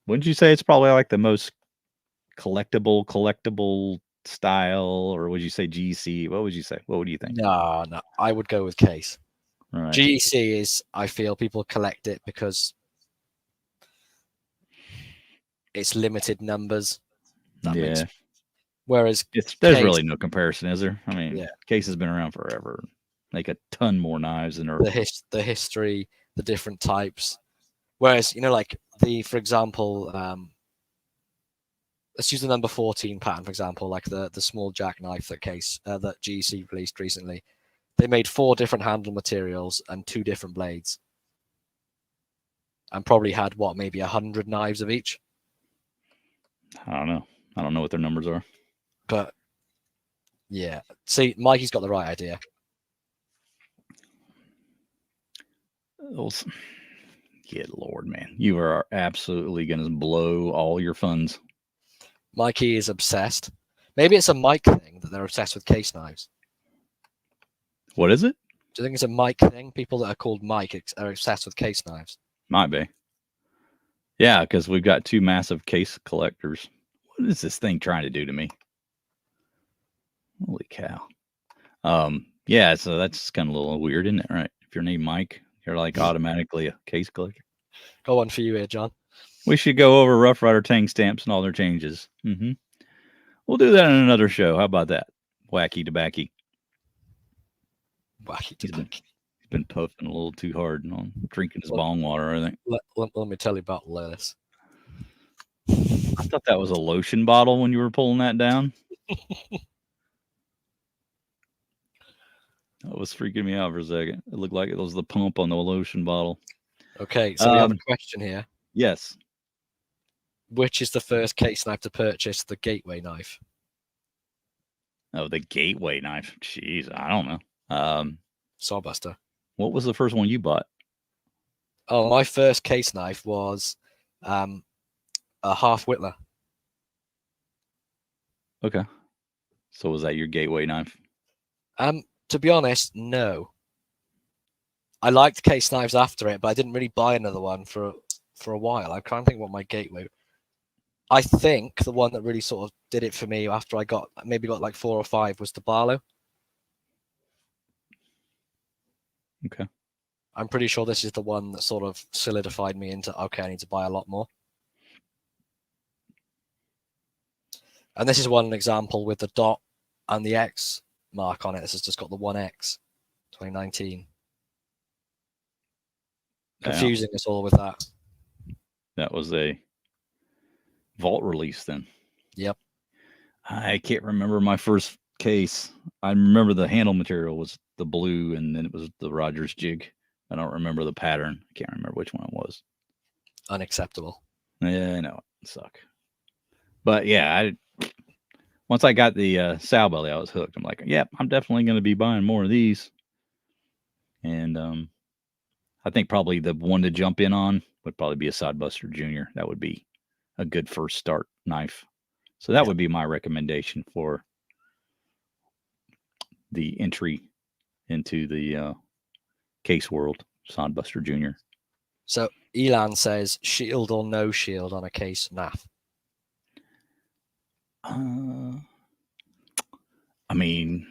wouldn't you say it's probably like the most collectible style, or would you say GC? What would you say? What would you think? No, I would go with case. Right. GC is, I feel people collect it because it's limited numbers. Whereas there's really no comparison, is there? I mean, yeah. Case has been around forever. Make a ton more knives than the history, the different types. Whereas, like for example, let's use the number 14 pattern, for example, like the small jackknife that GC released recently. They made 4 different handle materials and 2 different blades. And probably had maybe 100 knives of each. I don't know. I don't know what their numbers are. But yeah, see, Mikey's got the right idea. Good Lord, man. You are absolutely going to blow all your funds. Mikey is obsessed. Maybe it's a Mike thing that they're obsessed with case knives. What is it? Do you think it's a Mike thing? People that are called Mike are obsessed with case knives. Might be. Yeah, because we've got 2 massive case collectors. What is this thing trying to do to me? Holy cow. Yeah, so that's kind of a little weird, isn't it? Right? If you're named Mike, you're like automatically a case collector. Go on for you here, John. We should go over Rough Rider Tang stamps and all their changes. Mm-hmm. We'll do that in another show. How about that? Wacky tobacco. Wacky tobacco. He's been puffing a little too hard on drinking his bong water, I think. Let me tell you about this. I thought that was a lotion bottle when you were pulling that down. That was freaking me out for a second. It looked like it was the pump on the lotion bottle. Okay, so we have a question here. Yes. Which is the first case knife to purchase the gateway knife? Oh, the gateway knife. Jeez, I don't know. Sawbuster. What was the first one you bought? Oh, my first case knife was a half Whittler. Okay. So was that your gateway knife? To be honest, no. I liked case knives after it, but I didn't really buy another one for a while. I can't think what my gateway. I think the one that really sort of did it for me after I got like 4 or 5 was the Barlow. Okay. I'm pretty sure this is the one that sort of solidified me into, okay, I need to buy a lot more. And this is one example with the dot and the X mark on it. This has just got the 1X 2019. Confusing us all with that. That was a vault release then. Yep. I can't remember my first case. I remember the handle material was the blue and then it was the Rogers jig. I don't remember the pattern. I can't remember which one it was. Unacceptable. Yeah, I know. It suck. But yeah, once I got the sow belly, I was hooked. I'm like, yep, I'm definitely going to be buying more of these. And I think probably the one to jump in on would probably be a Sodbuster Junior. That would be a good first start knife. So that would be my recommendation for the entry into the case world, Sodbuster Junior. So Elan says, shield or no shield on a case NAF? I mean,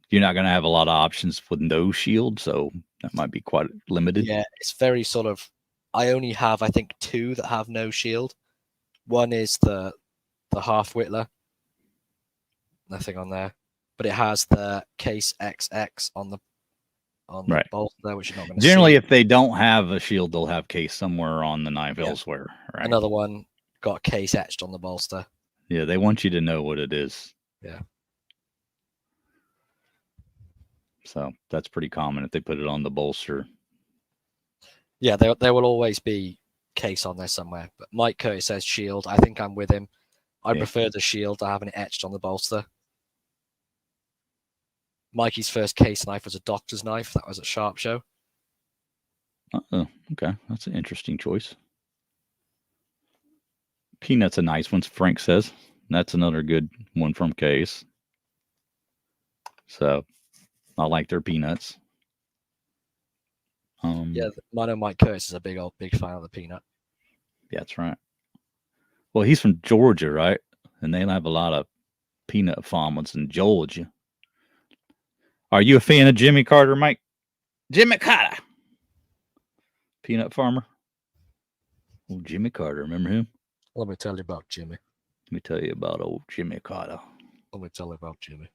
you're not going to have a lot of options with no shield, so that might be quite limited. Yeah, it's very sort of. I only have, I think, 2 that have no shield. One is the half Whittler. Nothing on there, but it has the case XX on the on the Right. bolster, which you're not going to see. Generally, if they don't have a shield, they'll have case somewhere on the knife elsewhere. Right. Another one got case etched on the bolster. Yeah, they want you to know what it is. Yeah. So that's pretty common if they put it on the bolster. Yeah, there will always be case on there somewhere. But Mike Curtis says shield. I think I'm with him. I prefer the shield to having it etched on the bolster. Mikey's first case knife was a doctor's knife. That was at Sharp Show. Oh, okay. That's an interesting choice. Peanut's a nice one, Frank says. That's another good one from Case. So I like their peanuts. Yeah, I know Mike Curtis is a big fan of the peanut. Yeah, that's right. Well, he's from Georgia, right? And they have a lot of peanut farmers in Georgia. Are you a fan of Jimmy Carter, Mike? Jimmy Carter. Peanut farmer. Oh, Jimmy Carter. Remember him? Let me tell you about Jimmy. Let me tell you about old Jimmy Carter. Let me tell you about Jimmy.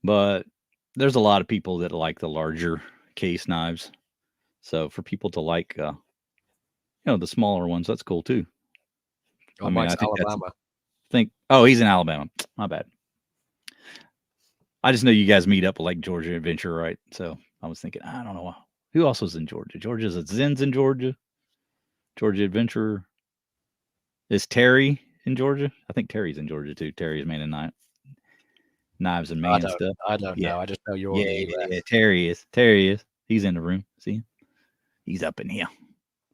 But there's a lot of people that like the larger case knives. So for people to like, the smaller ones, that's cool too. Oh, Mike's Alabama. Oh, he's in Alabama. My bad. I just know you guys meet up like Georgia Adventure, right? So I was thinking, I don't know who else was in Georgia. Georgia's a Zen's in Georgia. Georgia Adventure. Is Terry in Georgia? I think Terry's in Georgia too. Terry's Man and Knives and Man stuff. I don't know. I just know you're on the US. Yeah, Terry is. He's in the room. See him? He's up in here.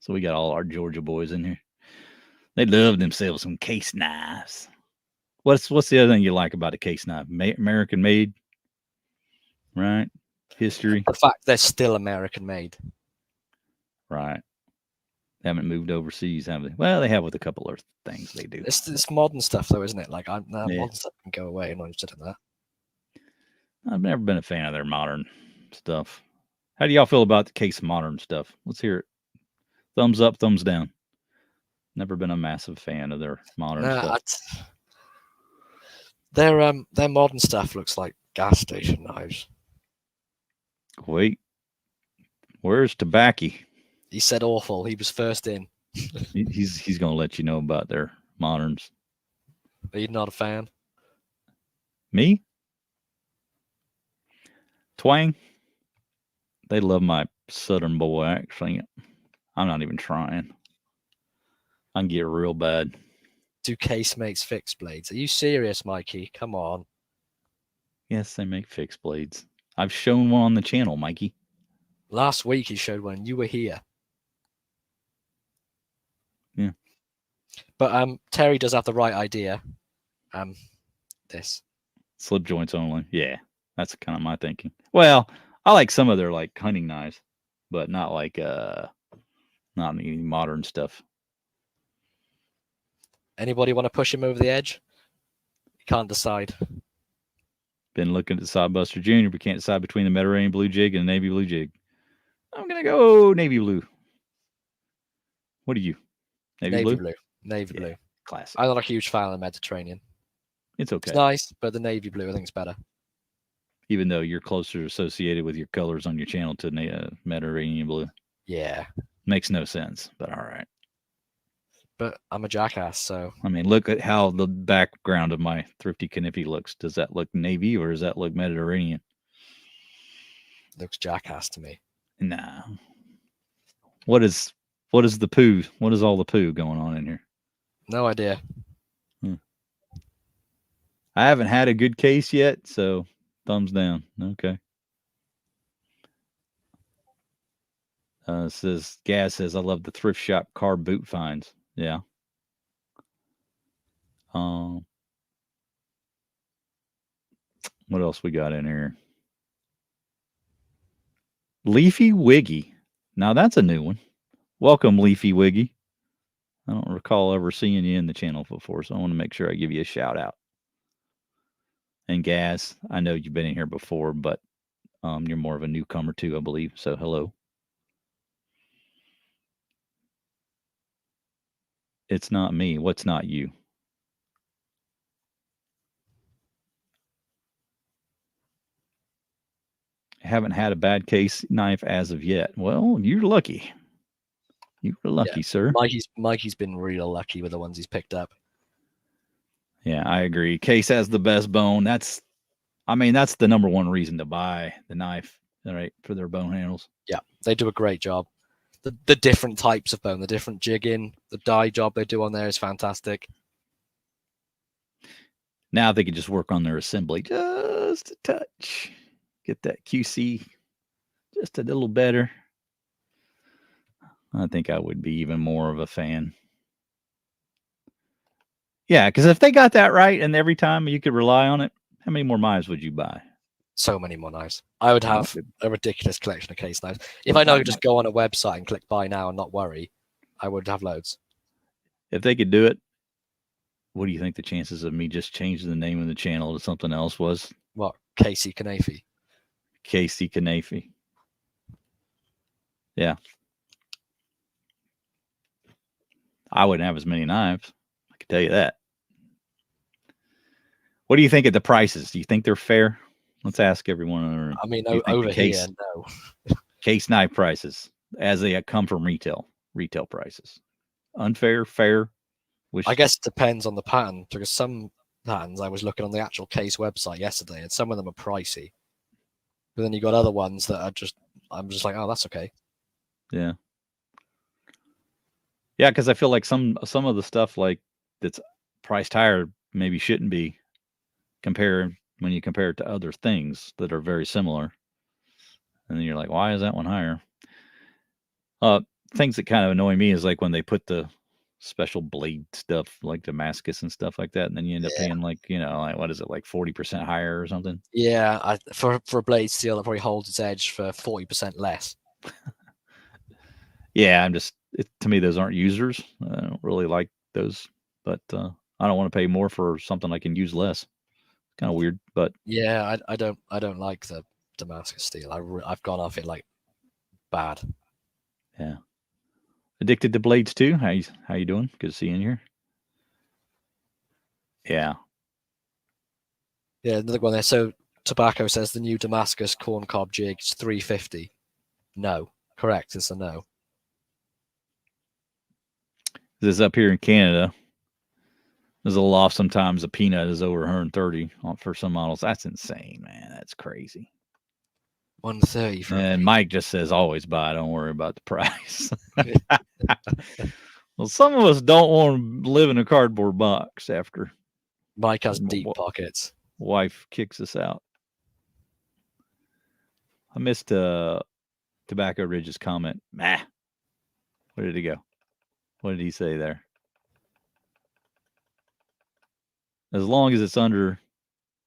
So we got all our Georgia boys in here. They love themselves some case knives. What's the other thing you like about a case knife? American made, right? History. The fact they're still American made. Right. They haven't moved overseas, have they? Well, they have with a couple of things they do. It's modern stuff, though, isn't it? Like, modern stuff can go away. I'm not interested in that. I've never been a fan of their modern stuff. How do y'all feel about the case modern stuff? Let's hear it. Thumbs up, thumbs down. Never been a massive fan of their modern stuff. Their modern stuff looks like gas station knives. Wait, where's Tobacco? He said awful. He was first in. He's gonna let you know about their moderns. Are you not a fan? Me? Twang? They love my Southern boy, actually. I'm not even trying. I can get real bad. Do casemates fixed blades? Are you serious, Mikey? Come on. Yes, they make fixed blades. I've shown one on the channel, Mikey. Last week he showed one. You were here. Yeah. But Terry does have the right idea. This. Slip joints only. Yeah. That's kind of my thinking. Well, I like some of their like hunting knives, but not like not any modern stuff. Anybody want to push him over the edge? You can't decide. Been looking at the Sidebuster Junior, but can't decide between the Mediterranean blue jig and the navy blue jig. I'm gonna go navy blue. What are you? Navy blue? Navy blue. Classic. I'm not a huge fan of the Mediterranean. It's okay. It's nice, but the navy blue I think is better. Even though you're closer associated with your colors on your channel to Mediterranean blue. Yeah. Makes no sense, but all right. But I'm a jackass, so. I mean, look at how the background of my Thrifty Kniffy looks. Does that look navy or does that look Mediterranean? Looks jackass to me. Nah. What is the poo? What is all the poo going on in here? No idea. I haven't had a good case yet, so thumbs down. Okay. Gaz says, I love the thrift shop car boot finds. Yeah. What else we got in here? Leafy Wiggy. Now that's a new one. Welcome, Leafy Wiggy. I don't recall ever seeing you in the channel before, so I want to make sure I give you a shout out. And Gaz, I know you've been in here before, but you're more of a newcomer too, I believe. So hello. It's not me. What's not you? Haven't had a bad case knife as of yet. Well, you're lucky. You were lucky, sir. Mikey's been real lucky with the ones he's picked up. Yeah, I agree. Case has the best bone. That's the number one reason to buy the knife, right? For their bone handles. Yeah, they do a great job. The different types of bone, the different jigging, the dye job they do on there is fantastic. Now they can just work on their assembly just a touch. Get that QC just a little better. I think I would be even more of a fan. Yeah, because if they got that right and every time you could rely on it, how many more knives would you buy? So many more knives. I would have a ridiculous collection of case knives. If I know I could just go on a website and click buy now and not worry, I would have loads. If they could do it, what do you think the chances of me just changing the name of the channel to something else was? What? Casey Kanafi. Casey Kanafi. Yeah. I wouldn't have as many knives. I can tell you that. What do you think of the prices? Do you think they're fair? Let's ask everyone. I mean, over here, no. Case knife prices as they come from retail prices. Unfair, fair? I guess it depends on the pattern, because some patterns I was looking on the actual case website yesterday, and some of them are pricey. But then you got other ones that are I'm just like, oh, that's okay. Yeah. Yeah, because I feel like some of the stuff like that's priced higher maybe shouldn't be when you compare it to other things that are very similar. And then you're like, why is that one higher? Things that kind of annoy me is like when they put the special blade stuff like Damascus and stuff like that, and then you end up paying like what is it, like 40% higher or something? Yeah, for a blade steel that probably holds its edge for 40% less. Yeah, to me those aren't users. I don't really like those, but I don't want to pay more for something I can use less. Kind of weird, but yeah, I don't like the Damascus steel. I've gone off it like bad. Yeah. Addicted to blades too. How you doing? Good to see you in here. Yeah. Yeah, another one there. So Tobacco says the new Damascus corncob jig is $350. No, correct. It's a no. This is up here in Canada. There's a little off sometimes. A peanut is over 130 for some models. That's insane, man. That's crazy. 130 for. And Mike just says always buy. Don't worry about the price. Well, some of us don't want to live in a cardboard box after Mike has deep pockets. Wife kicks us out. I missed Tobacco Ridge's comment. Where did he go? What did he say there? As long as it's under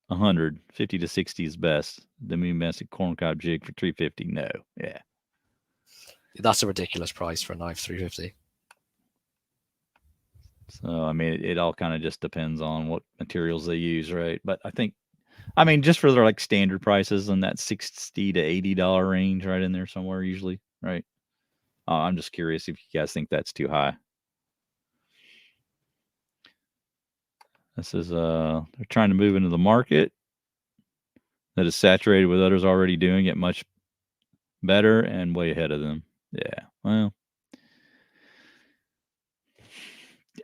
100, 50 to 60 is best. The domestic corncob jig for $350. No, yeah, that's a ridiculous price for a knife. $350. So I mean, it all kind of just depends on what materials they use, right? But just for their like standard prices in that $60 to $80 range, right in there somewhere usually, right? I'm just curious if you guys think that's too high. This is they're trying to move into the market that is saturated with others already doing it much better and way ahead of them. Yeah, well,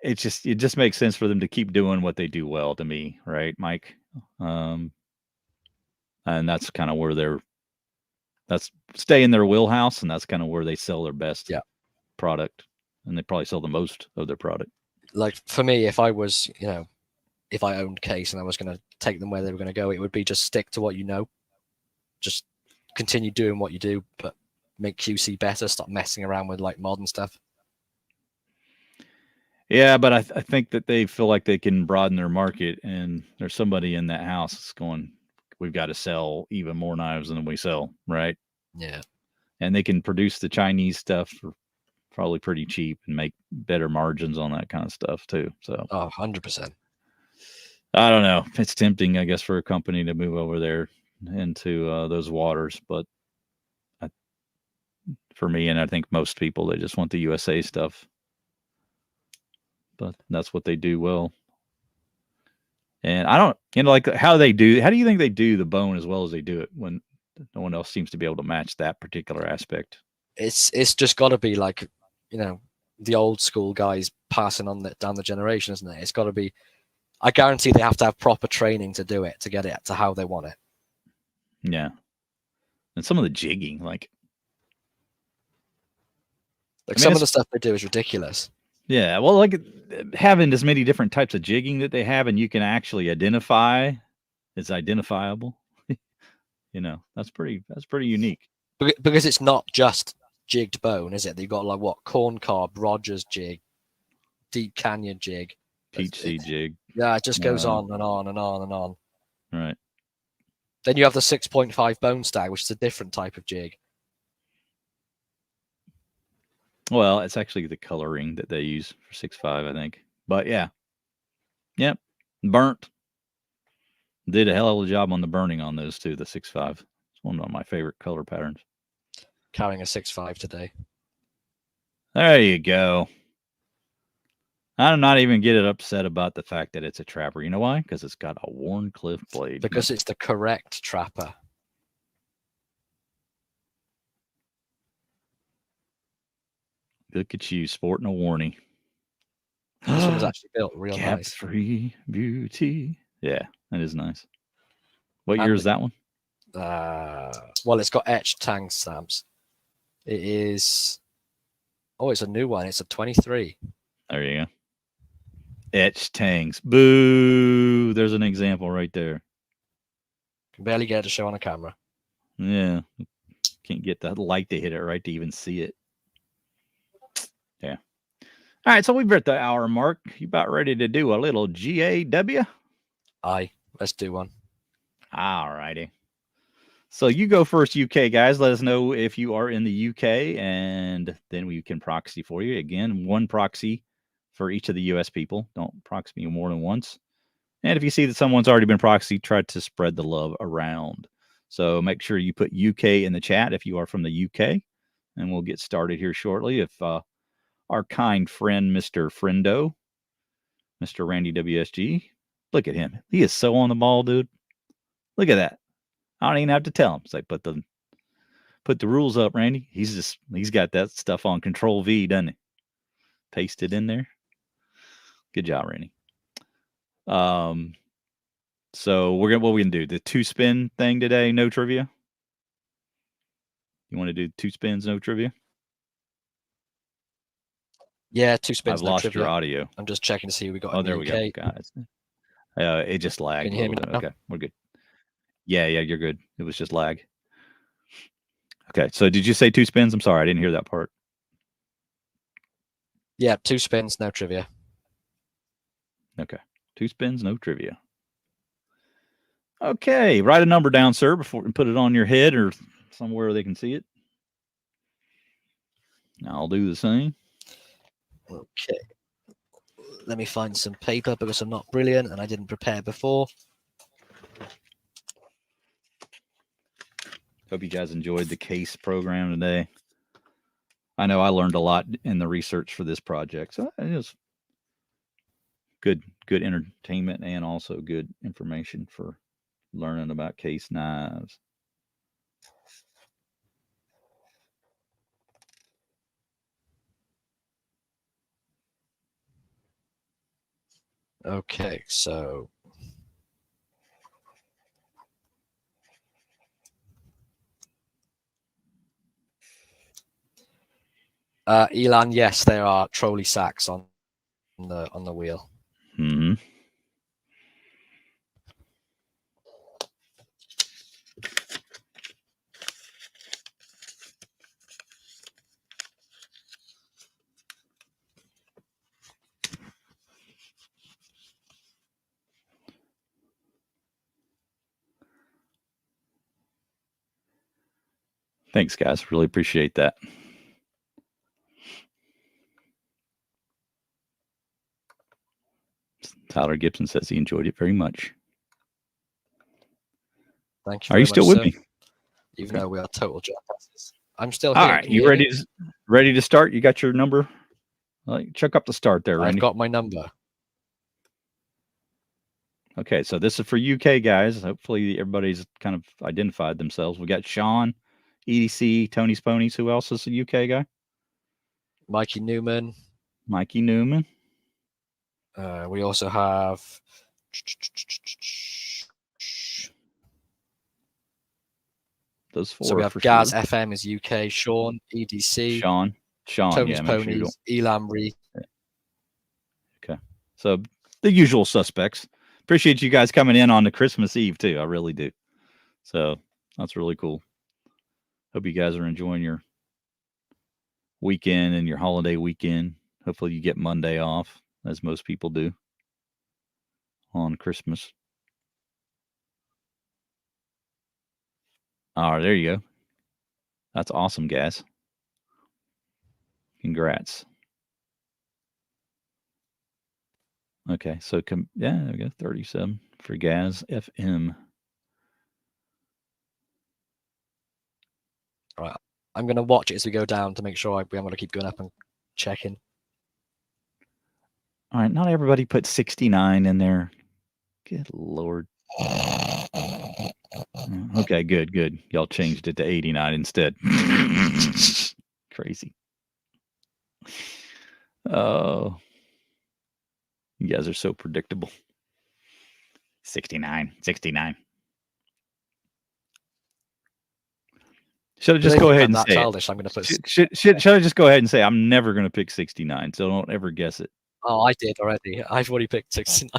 it just makes sense for them to keep doing what they do well to me, right, Mike? And that's kind of where that's stay in their wheelhouse, and that's kind of where they sell their best product, and they probably sell the most of their product. Like for me, if I was, if I owned Case and I was going to take them where they were going to go, it would be just stick to what you know. Just continue doing what you do, but make QC better. Stop messing around with like modern stuff. Yeah, but I think that they feel like they can broaden their market, and there's somebody in that house that's going, we've got to sell even more knives than we sell, right? Yeah. And they can produce the Chinese stuff for probably pretty cheap and make better margins on that kind of stuff too. So 100%. I don't know. It's tempting, I guess, for a company to move over there into those waters, but for me, and I think most people, they just want the USA stuff. But that's what they do well. And I don't, like how do you think they do the bone as well as they do it when No one else seems to be able to match that particular aspect. It's just got to be like, the old school guys passing on down the generation, isn't it? It's got to be. I guarantee they have to have proper training to do it, to get it to how they want it. Yeah. And some of the jigging, like some of the stuff they do is ridiculous. Yeah, well, like having as many different types of jigging that they have, and you can actually identify, it's identifiable. That's pretty unique. Because it's not just jigged bone, is it? They've got like what, corn cob, Rogers jig, Deep Canyon jig, peach seed jig. Yeah, it just goes on and on and on and on. Right. Then you have the 6.5 bone stag, which is a different type of jig. Well, it's actually the coloring that they use for 6.5, I think. But yeah. Yep. Burnt. Did a hell of a job on the burning on those too, the 6.5. It's one of my favorite color patterns. Carrying a 6.5 today. There you go. I'm not even getting upset about the fact that it's a trapper. You know why? Because it's got a worn cliff blade. Because it's the correct trapper. Look at you sporting a warnie. This one was actually built real nice. Free beauty. Yeah, that is nice. What year is that one? Well, it's got etched tang stamps. It is. Oh, it's a new one. It's a 23. There you go. Etched tangs. Boo! There's an example right there. Can barely get it to show on a camera. Yeah. Can't get the light to hit it right to even see it. Yeah. All right, so we've hit the hour mark. You about ready to do a little GAW? Aye, let's do one. All righty. So you go first, UK guys. Let us know if you are in the UK, and then we can proxy for you. Again, one proxy for each of the US people. Don't proxy me more than once. And if you see that someone's already been proxied, try to spread the love around. So make sure you put UK in the chat if you are from the UK, and we'll get started here shortly. If our kind friend, Mr. Friendo, Mr. Randy WSG, look at him. He is so on the ball, dude. Look at that. I don't even have to tell him. It's like, put the rules up, Randy. He's got that stuff on Control V, doesn't he? Paste it in there. Good job, Randy. So what we gonna do? The 2-spin thing today, no trivia. You want to do 2 spins, no trivia? Yeah, 2 spins. I've lost your audio. I'm just checking to see who we got. Oh, there we go, guys. It just lagged. Can you hear me now? Okay, we're good. Yeah, you're good. It was just lag. Okay, so did you say 2 spins? I'm sorry, I didn't hear that part. Yeah, 2 spins, no trivia. Okay, 2 spins, no trivia. Okay, write a number down, sir, before you put it on your head or somewhere they can see it. I'll do the same. Okay. Let me find some paper because I'm not brilliant and I didn't prepare before. Hope you guys enjoyed the case program today. I know I learned a lot in the research for this project. So it was good entertainment and also good information for learning about case knives. Okay, so Elan, yes, there are trolley sacks on the wheel. Mm-hmm. Thanks, guys. Really appreciate that. Tyler Gibson says he enjoyed it very much. Thank you. Are you still with me? Even though we are total jackasses. I'm still here. All right, you ready to start? You got your number? Check up the start there, Randy. I've got my number. Okay, so this is for UK guys. Hopefully everybody's kind of identified themselves. We got Sean, EDC, Tony's Ponies. Who else is a UK guy? Mikey Newman. Mikey Newman. We also have those four. So we have for Gaz sure. FM is UK, Sean, EDC, Sean, Tony's yeah, Ponies, Elam Reed. Okay, so the usual suspects. Appreciate you guys coming in on the Christmas Eve too. I really do. So that's really cool. Hope you guys are enjoying your weekend and your holiday weekend. Hopefully you get Monday off, as most people do on Christmas. All right, there you go. That's awesome, guys. Congrats. Okay, so yeah, there we go. 37 for Gaz FM. All right, I'm going to watch it as we go down to make sure I'm going to keep going up and checking. All right, not everybody put 69 in there. Good Lord. Okay, good. Y'all changed it to 89 instead. Crazy. Oh, you guys are so predictable. 69. Should I just go ahead and say childish? I'm going to put. Should I just go ahead and say I'm never going to pick 69? So don't ever guess it. Oh, I did already. I've already picked 69.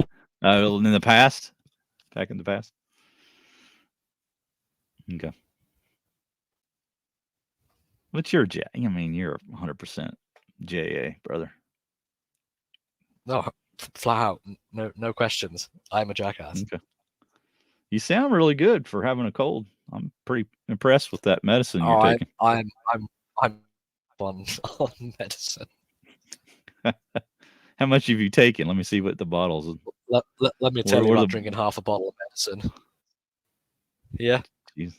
In the past, back in the past. Okay. What's your J? I mean, you're 100% JA, brother. No, flat out, no questions. I'm a jackass. Okay. You sound really good for having a cold. I'm pretty impressed with that medicine you're taking. I'm on medicine. How much have you taken? Let me see what the bottles. Let me tell you, I'm drinking half a bottle of medicine. Yeah. Jeez.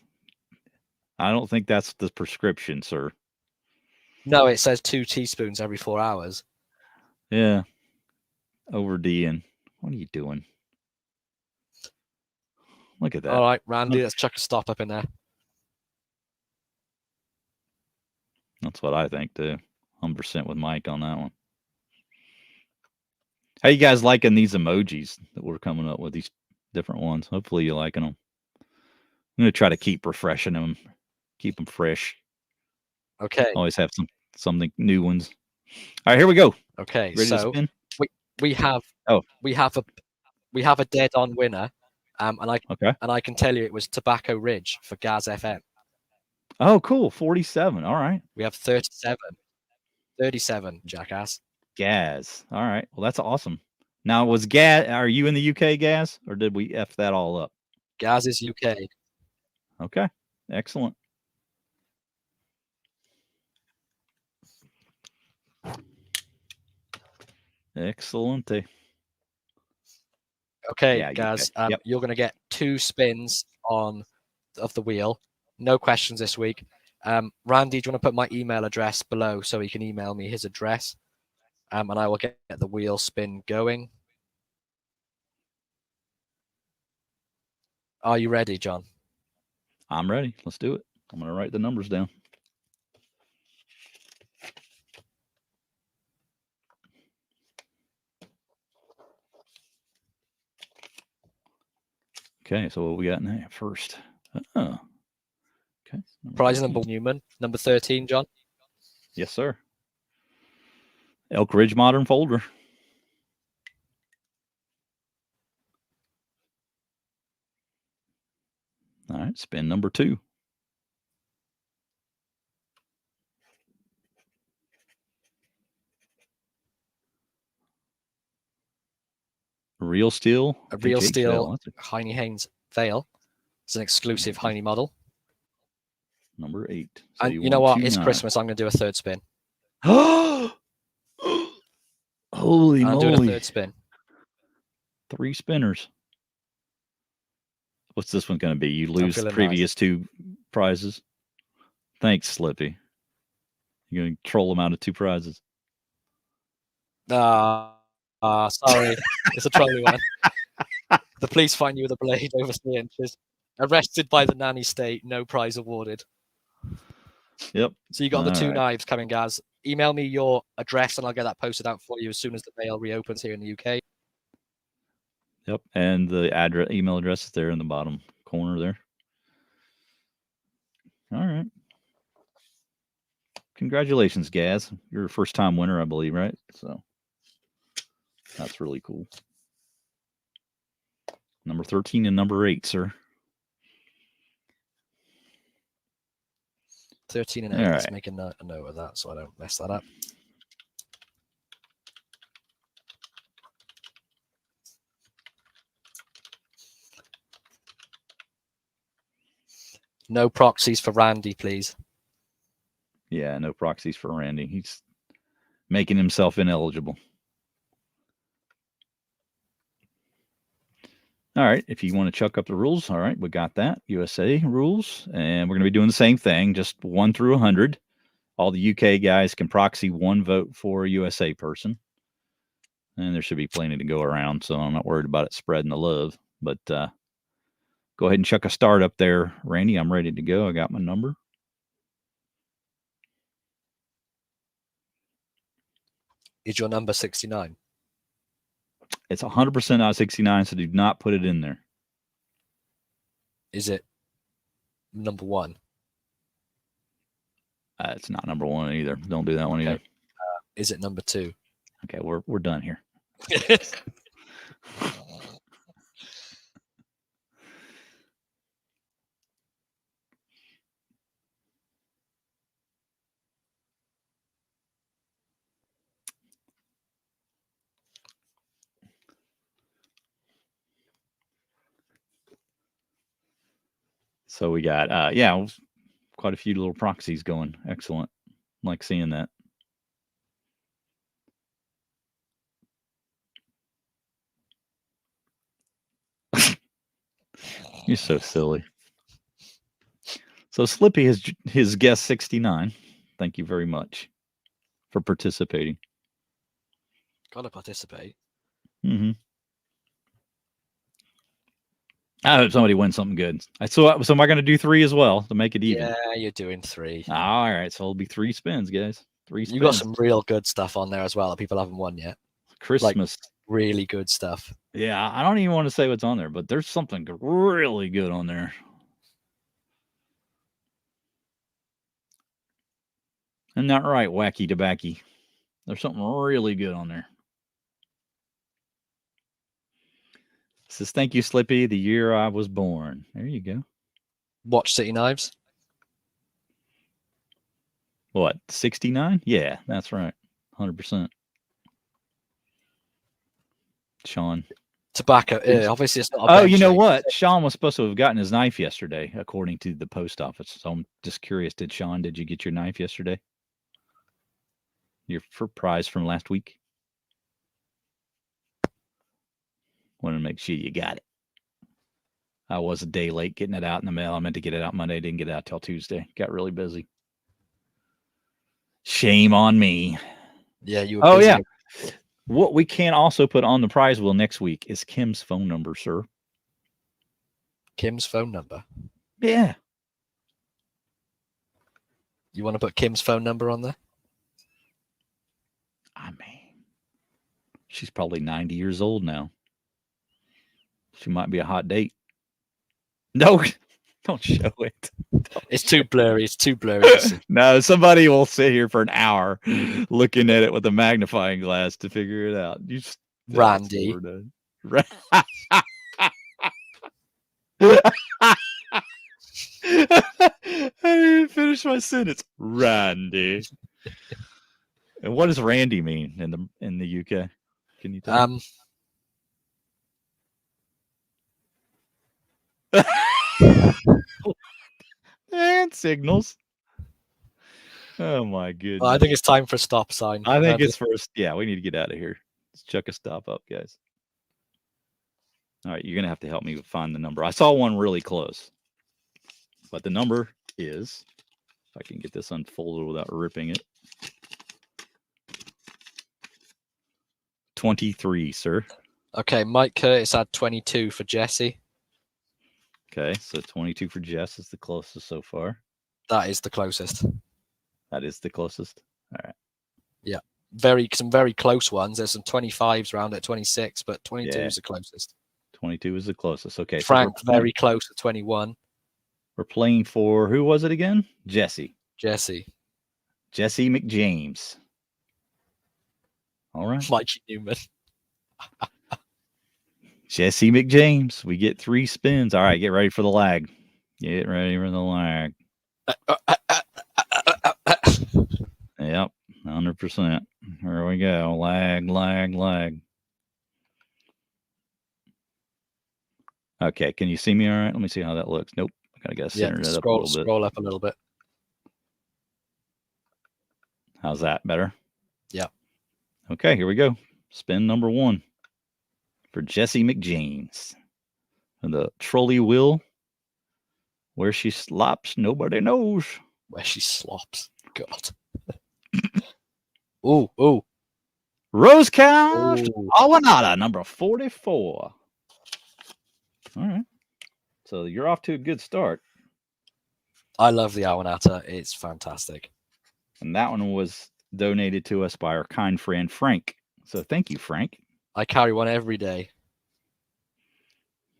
I don't think that's the prescription, sir. No, it says 2 teaspoons every 4 hours. Yeah. Over D'ing. What are you doing? Look at that. All right, Randy, let's chuck a stop up in there. That's what I think too. 100% with Mike on that one. How you guys liking these emojis that we're coming up with, these different ones? Hopefully you're liking them. I'm going to try to keep refreshing them, keep them fresh. Okay. Always have something new ones. All right, here we go. Okay, ready so to spin? we have a dead on winner, and I can tell you it was Tobacco Ridge for Gaz FM. Oh, cool. 47. All right. We have 37, jackass. Gaz. All right. Well, that's awesome. Now, was Gaz? Are you in the UK, Gaz, or did we F that all up? Gaz is UK. Okay. Excellent. Excellent. Okay, yeah, guys, yep. You're going to get 2 spins of the wheel. No questions this week. Randy, do you want to put my email address below so he can email me his address? And I will get the wheel spin going. Are you ready, John? I'm ready. Let's do it. I'm going to write the numbers down. Okay, so what we got now first? Oh, okay. Prize number Newman. Number 13, John. Yes, sir. Elk Ridge Modern Folder. All right, spin number 2. Real Steel. A Real Steel Heine Haynes Veil. It's an exclusive Heine model. Number 8. So and you know what? It's Christmas. I'm going to do a 3rd spin. Holy moly. I'm doing a 3rd spin. 3 spinners. What's this one going to be? You lose the previous 2 prizes. Thanks, Slippy. You're going to troll them out of 2 prizes. Sorry. It's a trolly one. The police find you with a blade over 3 inches. Arrested by the nanny state. No prize awarded. Yep. So you got the All 2 right. knives coming, guys. Email me your address and I'll get that posted out for you as soon as the mail reopens here in the UK. Yep. And the email address is there in the bottom corner there. All right. Congratulations, Gaz. You're a first-time winner, I believe, right? So that's really cool. Number 13 and number 8, sir. 13 and 8. Let's make a note of that so I don't mess that up. No proxies for Randy, please. Yeah, no proxies for Randy. He's making himself ineligible. All right, if you want to chuck up the rules, all right, we got that. USA rules, and we're going to be doing the same thing, just 1 through 100. All the UK guys can proxy 1 vote for a USA person. And there should be plenty to go around, so I'm not worried about it spreading the love. But go ahead and chuck a start up there, Randy. I'm ready to go. I got my number. Is your number 69? It's 100% out of 69, so do not put it in there. Is it number 1? It's not number 1 either. Don't do that one either. Is it number 2? Okay, we're done here. So we got, quite a few little proxies going. Excellent. Like seeing that. You're so silly. So Slippy has his guest 69. Thank you very much for participating. Gotta participate. Mm-hmm. I hope somebody wins something good. So am I going to do 3 as well to make it even? Yeah, you're doing 3. All right, so it'll be 3 spins, guys. 3 spins. You got some real good stuff on there as well that people haven't won yet. Christmas. Like, really good stuff. Yeah, I don't even want to say what's on there, but there's something really good on there. Isn't that right, wacky tobacco? There's something really good on there. It says, thank you, Slippy, the year I was born. There you go. Watch City Knives. What, 69? Yeah, that's right. 100%. Sean. Tobacco. Obviously, it's not. Oh, you know what? Sean was supposed to have gotten his knife yesterday, according to the post office. So I'm just curious. Did you get your knife yesterday? Your prize from last week? Want to make sure you got it. I was a day late getting it out in the mail. I meant to get it out Monday. Didn't get it out till Tuesday. Got really busy. Shame on me. Yeah, you were busy. Yeah. What we can also put on the prize wheel next week is Kim's phone number, sir. Kim's phone number? Yeah. You want to put Kim's phone number on there? I mean, she's probably 90 years old now. She might be a hot date. No, don't show it. It's too blurry. It's too blurry. No, somebody will sit here for an hour looking at it with a magnifying glass to figure it out. Randy. I didn't finish my sentence. Randy. And what does Randy mean in the UK? Can you tell me? And signals. Oh my goodness. Well, I think it's time for a stop sign. I think it's first. Yeah, we need to get out of here. Let's chuck a stop up, guys. All right, you're gonna have to help me find the number. I saw one really close, but the number is, if I can get this unfolded without ripping it, 23, sir. Okay, Mike Curtis had 22 for Jesse. Okay, so 22 for Jess is the closest so far. That is the closest. That is the closest. All right. Yeah. Some very close ones. There's some 25s around at 26, but 22 is the closest. 22 is the closest. Okay. Frank, so very close at 21. We're playing for, who was it again? Jesse McJames. All right. Mikey Newman. Jesse McJames. We get 3 spins. All right, get ready for the lag. Get ready for the lag. Yep, 100%. Here we go. Lag. Okay, can you see me all right? Let me see how that looks. Nope. I gotta center it up a little bit. Scroll up a little bit. How's that? Better? Yeah. Okay, here we go. Spin number 1 for Jesse McJames. And the trolley wheel. Where she slops, nobody knows. Where she slops. God. Ooh. Rose Cast Awanada, number 44. All right. So you're off to a good start. I love the Awanata. It's fantastic. And that one was donated to us by our kind friend Frank. So thank you, Frank. I carry one every day.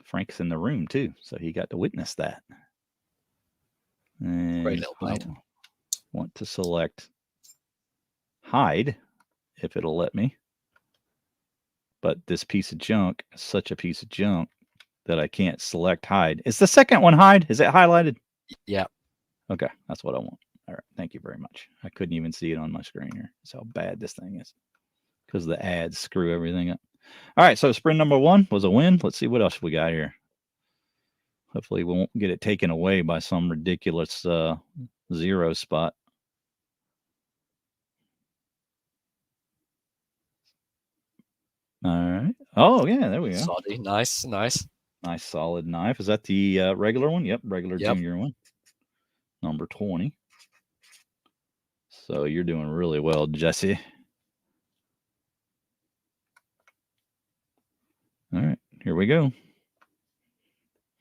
Frank's in the room too, so he got to witness that. And Great little blade. I want to select hide, if it'll let me. But this piece of junk is such a piece of junk that I can't select hide. Is the second one hide? Is it highlighted? Yeah. Okay, that's what I want. All right, thank you very much. I couldn't even see it on my screen here. That's how bad this thing is. Because the ads screw everything up. All right, so sprint number 1 was a win. Let's see what else we got here. Hopefully we won't get it taken away by some ridiculous 0 spot. All right. Oh, yeah, there we go. Soddy. Nice. Nice solid knife. Is that the regular one? Yep, regular junior one. Number 20. So you're doing really well, Jesse. All right, here we go.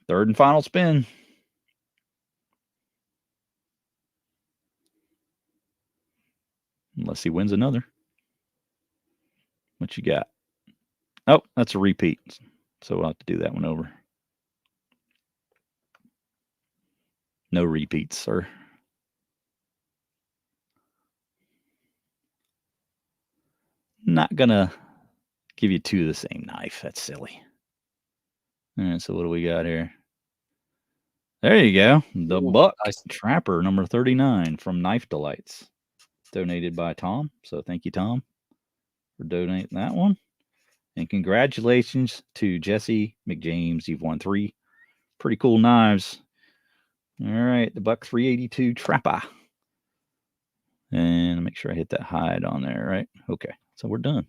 Third and final spin. Unless he wins another. What you got? Oh, that's a repeat. So we'll have to do that one over. No repeats, sir. Not gonna give you 2 of the same knife. That's silly. All right, so what do we got here? There you go. The Buck Trapper number 39 from Knife Delights. Donated by Tom. So thank you, Tom, for donating that one. And congratulations to Jesse McJames. You've won 3 pretty cool knives. All right, the Buck 382 Trapper. And make sure I hit that hide on there, right? Okay, so we're done.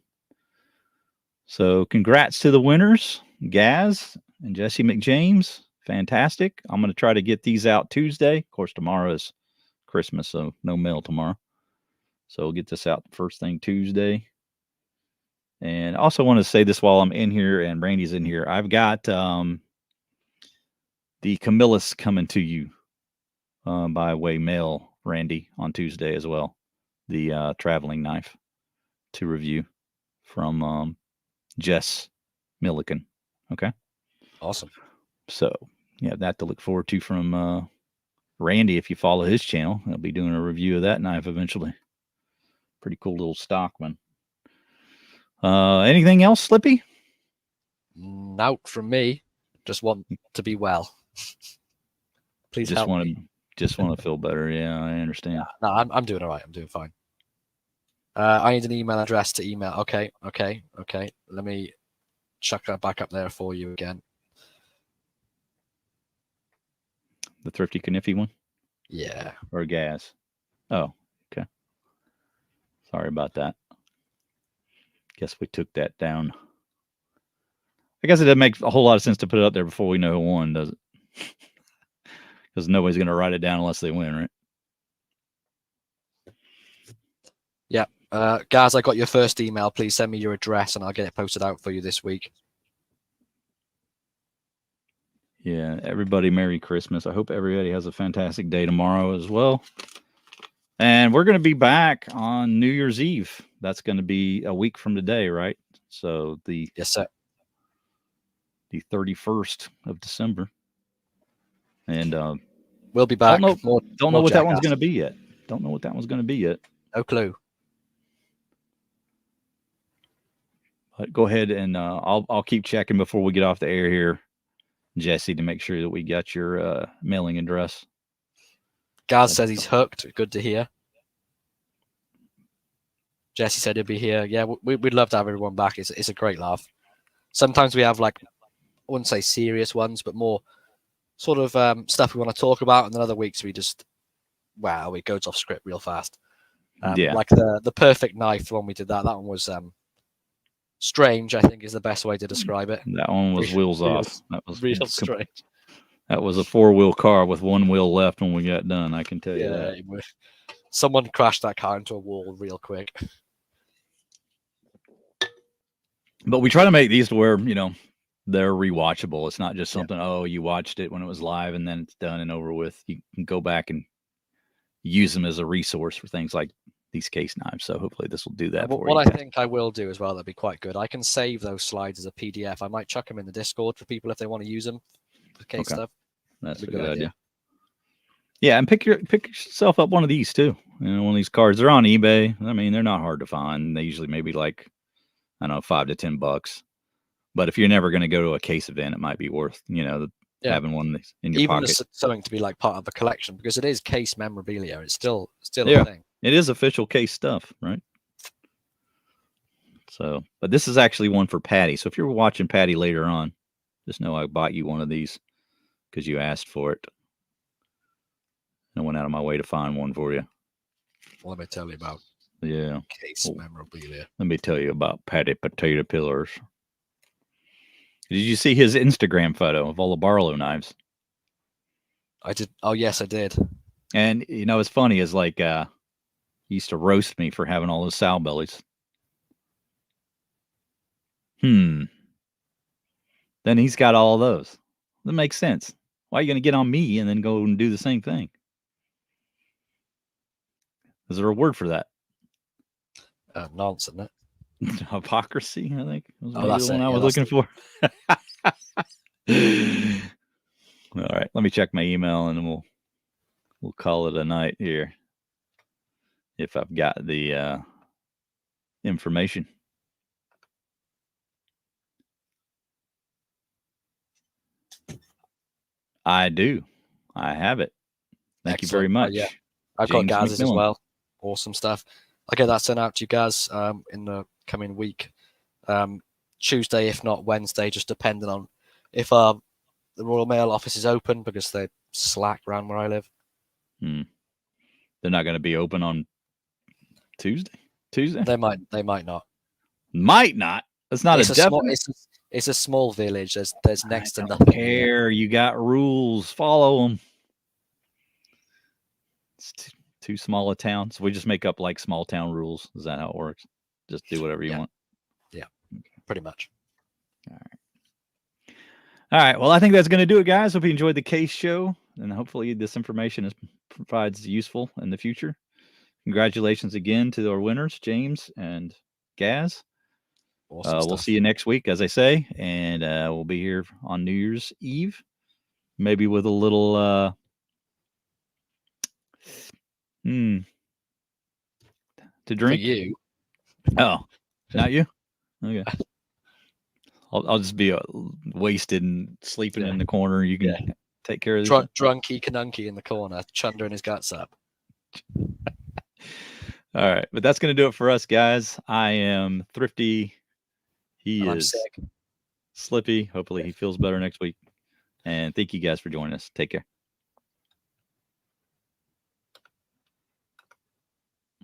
So congrats to the winners, Gaz and Jesse McJames. Fantastic. I'm going to try to get these out Tuesday. Of course, tomorrow is Christmas, so no mail tomorrow. So we'll get this out first thing Tuesday. And I also want to say this while I'm in here and Randy's in here. I've got the Camillus coming to you by way mail, Randy, on Tuesday as well. The traveling knife to review from Jess Milliken. Okay. Awesome. So yeah, that to look forward to from Randy. If you follow his channel, he'll be doing a review of that knife eventually. Pretty cool little Stockman. Anything else, Slippy? Out from me. Just want to be well. Please help me. Just want to feel better. Yeah, I understand. Yeah, no, I'm doing all right. I'm doing fine. I need an email address to email. Okay. Let me chuck that back up there for you again. The Thrifty Kniffy one? Yeah. Or Gas? Oh, okay. Sorry about that. Guess we took that down. I guess it doesn't make a whole lot of sense to put it up there before we know who won, does it? Because nobody's going to write it down unless they win, right? Yeah. Guys, I got your first email. Please send me your address and I'll get it posted out for you this week. Yeah, everybody, Merry Christmas. I hope everybody has a fantastic day tomorrow as well. And we're going to be back on New Year's Eve. That's going to be a week from today, right? So Yes, sir. the 31st of December. And We'll be back. don't know what that one's Jackass. going to be yet. Don't know what that one's going to be yet. No clue. But go ahead and I'll keep checking before we get off the air here, Jesse, to make sure that we got your mailing address. Gaz says he's hooked. Good to hear. Jesse said he'll be here. Yeah, we'd love to have everyone back. It's a great laugh. Sometimes we have, like, I wouldn't say serious ones, but more sort of stuff we want to talk about. And then other weeks we just, it goes off script real fast. Like the perfect knife, the one we did that one was strange, I think is the best way to describe it. That one was wheels off. That was real strange. That was a 4-wheel car with one wheel left when we got done. I can tell you that. Someone crashed that car into a wall real quick. But we try to make these to where, they're rewatchable. It's not just something, you watched it when it was live and then it's done and over with. You can go back and use them as a resource for things like these case knives. So hopefully this will do that for you. What I think I will do as well, that'd be quite good. I can save those slides as a PDF. I might chuck them in the Discord for people if they want to use them for case stuff. That's a good idea. Yeah, and pick yourself up one of these too. One of these cards. They're on eBay. I mean, they're not hard to find. They usually maybe like, I don't know, $5 to $10. But if you're never going to go to a case event, it might be worth, having one of these in your pocket. Even something to be like part of a collection, because it is case memorabilia. It's still a thing. It is official case stuff, right? So, but this is actually one for Patty. So if you're watching Patty later on, just know I bought you one of these because you asked for it. I went out of my way to find one for you. Let me tell you about case memorabilia. Let me tell you about Patty Potato Pillars. Did you see his Instagram photo of all the Barlow knives? I did. Oh, yes, I did. And, it's funny is like, he used to roast me for having all those sow bellies. Then he's got all those. That makes sense. Why are you going to get on me and then go and do the same thing? Is there a word for that? Nonsense, isn't it? Hypocrisy, I think. That's the one I was looking for. All right, let me check my email and then we'll call it a night here. If I've got the information. I do. I have it. Thank you very much. Yeah, I've got Gaz's as well. Awesome stuff. I'll get that sent out to you guys in the coming week. Tuesday, if not Wednesday, just depending on if the Royal Mail office is open, because they're slack around where I live. They're not going to be open on Tuesday? They might not. Might not? That's not a definite. It's a small village. There's next to nothing. Care. You got rules. Follow them. It's too small a town. So we just make up like small town rules. Is that how it works? Just do whatever you want. Yeah, pretty much. All right. Well, I think that's going to do it, guys. Hope you enjoyed the case show, and hopefully this information provides useful in the future. Congratulations again to our winners, James and Gaz. Awesome we'll see you next week, as I say, and we'll be here on New Year's Eve, maybe with a little to drink. For you? Oh, not you? Okay. I'll just be wasted and sleeping in the corner. You can take care of this. Drunky canunky in the corner, chundering his guts up. All right, but that's going to do it for us, guys. I am Thrifty. He is sick. Slippy. Hopefully he feels better next week. And thank you guys for joining us. Take care.